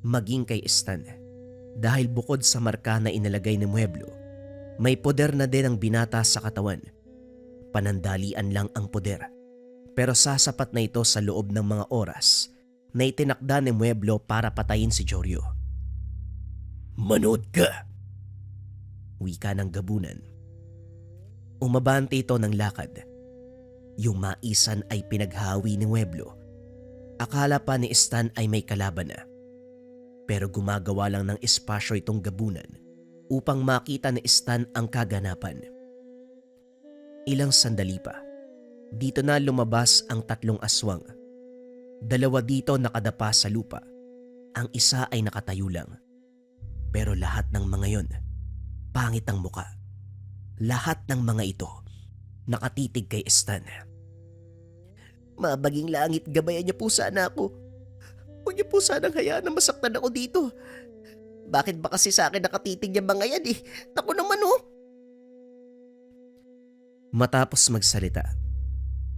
Maging kay Stan. Dahil bukod sa marka na inalagay ni Mueblo, may poder na din ang binata sa katawan. Panandalian lang ang poder. Pero sasapat na ito sa loob ng mga oras na itinakda ni Mueblo para patayin si Jorio. Manood ka! Wika ng gabunan. Umabante ito ng lakad. Yung maisan ay pinaghawi ni Mueblo. Akala pa ni Stan ay may kalaban na. Pero gumagawa lang ng espasyo itong gabunan upang makita ni Stan ang kaganapan. Ilang sandali pa, dito na lumabas ang 3 aswang. 2 dito nakadapa sa lupa. Ang isa ay nakatayo lang. Pero lahat ng mga yon, pangit ang muka. Lahat ng mga ito, nakatitig kay Stan. Mabaging langit, gabayan niyo po sana ako. Huwag niyo po sanang hayaan na masaktan ako dito. Bakit ba kasi sa akin nakatitig yung mga yan eh? Naku naman oh. Matapos magsalita,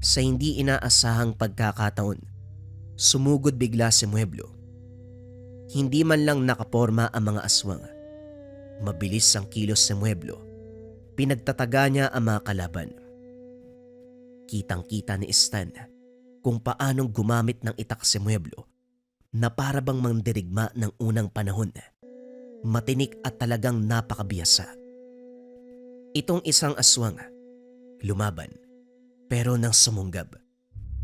sa hindi inaasahang pagkakataon, sumugod bigla si Mueblo. Hindi man lang nakaporma ang mga aswang. Mabilis ang kilos si Mueblo. Pinagtataga niya ang mga kalaban. Kitang-kita ni Stan kung paanong gumamit ng itak si Mueblo na para bang mandirigma ng unang panahon. Matinik at talagang napakabiyasa. Itong isang aswang, lumaban, pero nang sumunggab,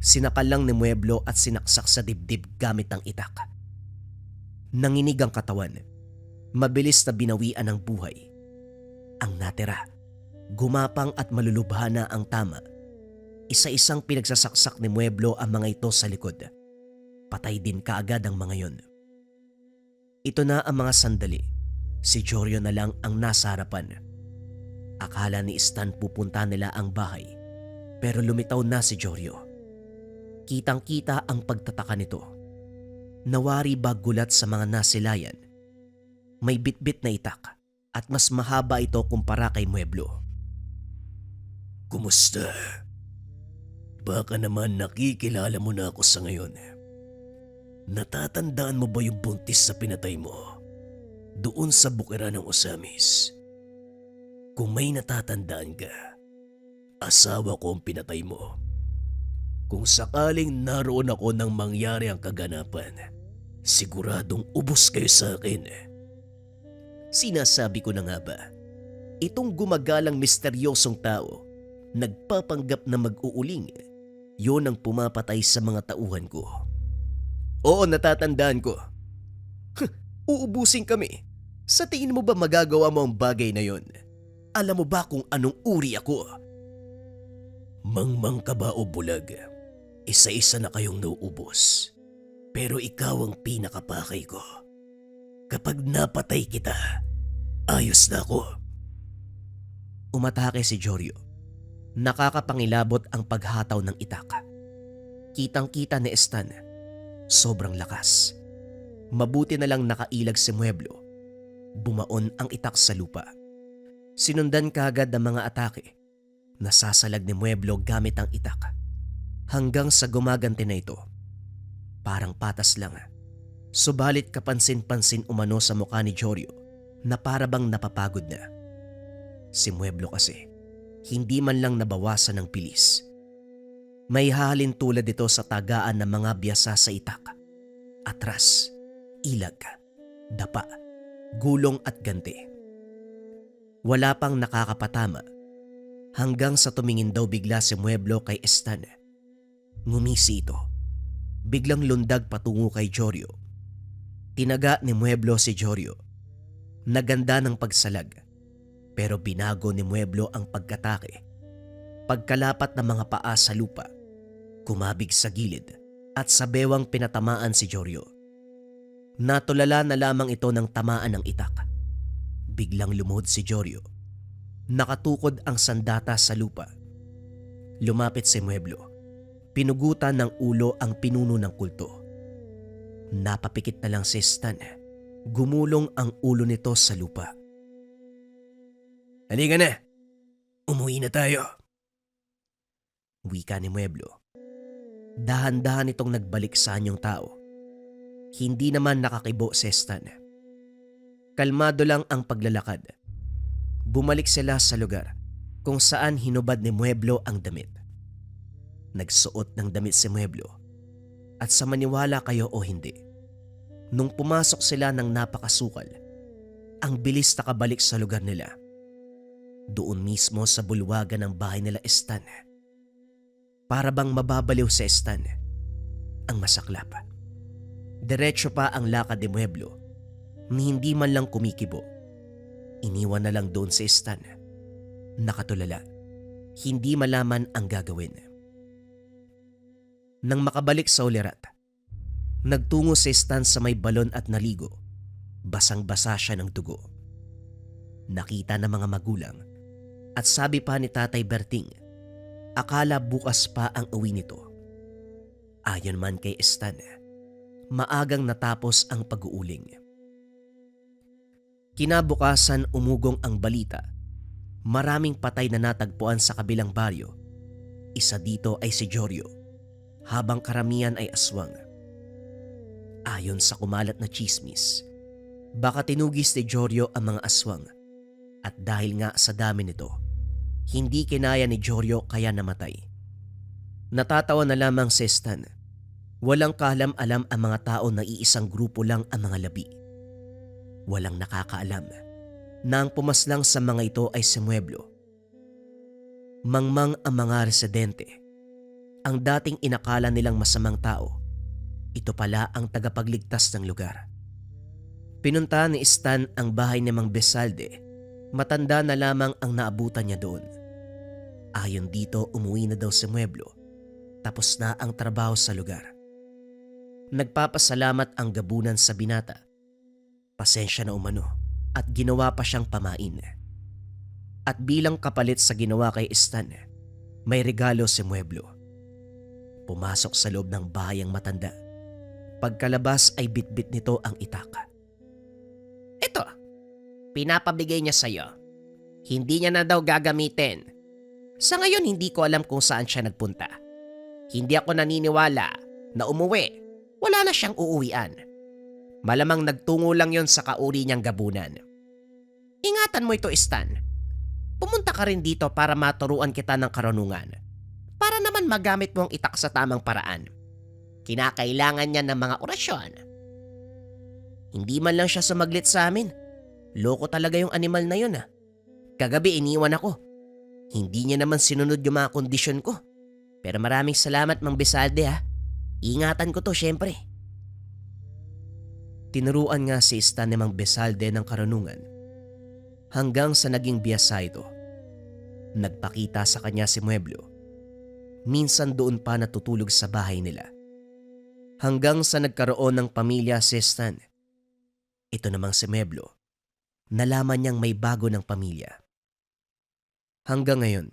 sinakal lang ni Mueblo at sinaksak sa dibdib gamit ang itak. Nanginig ang katawan, mabilis na binawian ng buhay. Ang natira, gumapang at malulubha na ang tama Isa-isang pinagsasaksak ni Mueblo ang mga ito sa likod. Patay din kaagad ang mga yon. Ito na ang mga sandali. Si Jorio na lang ang nasa harapan. Akala ni Stan pupunta nila ang bahay, pero lumitaw na si Jorio. Kitang-kita ang pagtataka nito. Nawari ba gulat sa mga nasilayan? May bitbit na itak at mas mahaba ito kumpara kay Mueblo. Kumusta? Baka naman nakikilala mo na ako sa ngayon. Natatandaan mo ba yung buntis sa pinatay mo? Doon sa bukiran ng Osamis. Kung may natatandaan ka, asawa ko ang pinatay mo. Kung sakaling naroon ako nang mangyari ang kaganapan, siguradong ubos kayo sa akin. Sinasabi ko na nga ba, itong gumagalang misteryosong tao, nagpapanggap na mag-uuling, yon ang pumapatay sa mga tauhan ko. Oo, natatandaan ko. Uubusin kami. Sa tingin mo ba magagawa mo ang bagay na yon? Alam mo ba kung anong uri ako? Mangmang ka ba o bulag? Isa-isa na kayong nauubos. Pero ikaw ang pinakapakay ko. Kapag napatay kita, ayos na ako. Umatake si Jorio. Nakakapangilabot ang paghataw ng itak. Kitang-kita ni Stan. Sobrang lakas. Mabuti na lang nakailag si Mueblo. Bumaon ang itak sa lupa. Sinundan kaagad ng mga atake. Nasasalag ni Mueblo gamit ang itak. Hanggang sa gumaganti na ito. Parang patas lang. Subalit kapansin-pansin umano sa mukha ni Jorio na parabang napapagod na. Si Mueblo kasi, hindi man lang nabawasan ng bilis. May halin tulad ito sa tagaan ng mga biyasa sa itak. Atras, ilag, dapa, gulong at ganti. Wala pang nakakapatama hanggang sa tumingin daw bigla si Mueblo kay Stan. Ngumisi ito. Biglang lundag patungo kay Jorio. Tinaga ni Mueblo si Jorio. Naganda ng pagsalag. Pero binago ni Mueblo ang pagkatake. Pagkalapat ng mga paa sa lupa, kumabig sa gilid at sa bewang pinatamaan si Jorio. Natulala na lamang ito ng tamaan ng itak. Biglang lumuhod si Jorio. Nakatukod ang sandata sa lupa. Lumapit si Mueblo. Pinugutan ng ulo ang pinuno ng kulto. Napapikit na lang si Stan. Gumulong ang ulo nito sa lupa. Halika na. Umuwi na tayo. Wika ni Mueblo. Dahan-dahan itong nagbalik sa anyong tao. Hindi naman nakakibo si Stan. Kalmado lang ang paglalakad. Bumalik sila sa lugar kung saan hinubad ni Mueblo ang damit. Nagsuot ng damit si Mueblo. At sa maniwala kayo o hindi, nung pumasok sila ng napakasukal, ang bilis nakabalik sa lugar nila. Doon mismo sa bulwagan ng bahay nila Stan. Para bang mababaliw sa Stan. Ang masaklap. Diretso pa ang lakad ni Mueblo ni hindi man lang kumikibo. Iniwan na lang doon si Stan. Nakatulala. Hindi malaman ang gagawin. Nang makabalik sa ulirat, nagtungo si Stan sa may balon at naligo. Basang-basa siya ng dugo. Nakita ng mga magulang at sabi pa ni Tatay Berting, akala bukas pa ang uwi nito. Ayon man kay Stan, maagang natapos ang pag-uuling. Kinabukasan umugong ang balita. Maraming patay na natagpuan sa kabilang baryo. Isa dito ay si Jorio, habang karamihan ay aswang. Ayon sa kumalat na tsismis, baka tinugis ni Jorio ang mga aswang at dahil nga sa dami nito, hindi kinaya ni Jorio kaya namatay. Natatawa na lamang si Stan. Walang kaalam-alam ang mga tao na iisang grupo lang ang mga labi. Walang nakakaalam na ang pumaslang sa mga ito ay si Mueblo. Mangmang ang mga residente. Ang dating inakala nilang masamang tao, ito pala ang tagapagligtas ng lugar. Pinunta ni Stan ang bahay ni Mang Besalde. Matanda na lamang ang naabutan niya doon. Ayon dito, umuwi na daw si Mueblo. Tapos na ang trabaho sa lugar. Nagpapasalamat ang gabunan sa binata. Pasensya na umano at ginawa pa siyang pamain. At bilang kapalit sa ginawa kay Stan, may regalo si Mueblo. Pumasok sa loob ng bahay ang matanda. Pagkalabas ay bitbit nito ang itak. Ito, pinapabigay niya sa'yo. Hindi niya na daw gagamitin. Sa ngayon hindi ko alam kung saan siya nagpunta. Hindi ako naniniwala na umuwi. Wala na siyang uuwian. Malamang nagtungo lang yon sa kauri niyang gabunan. Ingatan mo ito, Stan. Pumunta ka rin dito para maturuan kita ng karunungan. Para naman magamit mo ang itak sa tamang paraan. Kinakailangan niya ng mga orasyon. Hindi man lang siya sumaglit sa amin. Loko talaga yung animal na yun. Kagabi iniwan ako. Hindi niya naman sinunod yung mga kondisyon ko. Pero maraming salamat, Mang Besalde ha. Ingatan ko to syempre. Tinuruan nga si Stan ni Mang Besalde ng karunungan. Hanggang sa naging biyasa ito. Nagpakita sa kanya si Mueblo. Minsan doon pa natutulog sa bahay nila. Hanggang sa nagkaroon ng pamilya si Stan. Ito namang si Mueblo. Nalaman niyang may bago ng pamilya. Hanggang ngayon,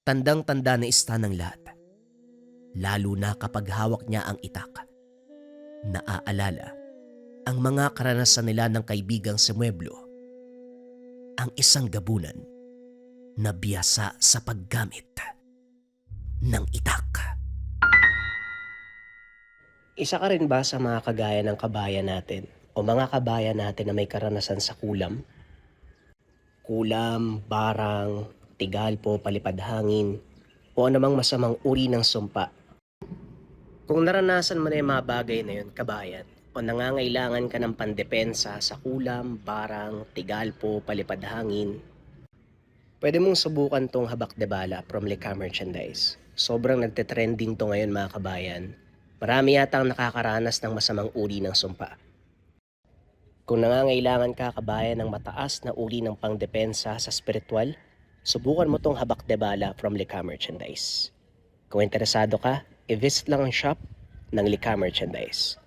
tandang-tanda na Stan ng lahat. Lalo na kapag hawak niya ang itak. Naaalala ang mga karanasan nila ng kaibigang si Mueblo. Ang isang gabunan na biyasa sa paggamit ng itak. Isa ka rin ba sa mga kagaya ng kabayan natin o mga kabayan natin na may karanasan sa kulam? Kulam, barang, tigalpo, palipad hangin, o anumang masamang uri ng sumpa. Kung naranasan mo na yung mga bagay na yun, kabayan, o nangangailangan ka ng pandepensa sa kulam, barang, tigalpo, palipad hangin, pwede mong subukan tong habak de bala from Lika Merchandise. Sobrang nagte-trending to ngayon mga kabayan. Marami yatang nakakaranas ng masamang uri ng sumpa. Kung nangangailangan ka kabayan ng mataas na uri ng pangdepensa sa spiritual, subukan mo tong habak de bala from Lika Merchandise. Kung interesado ka, i-visit lang ang shop ng Lika Merchandise.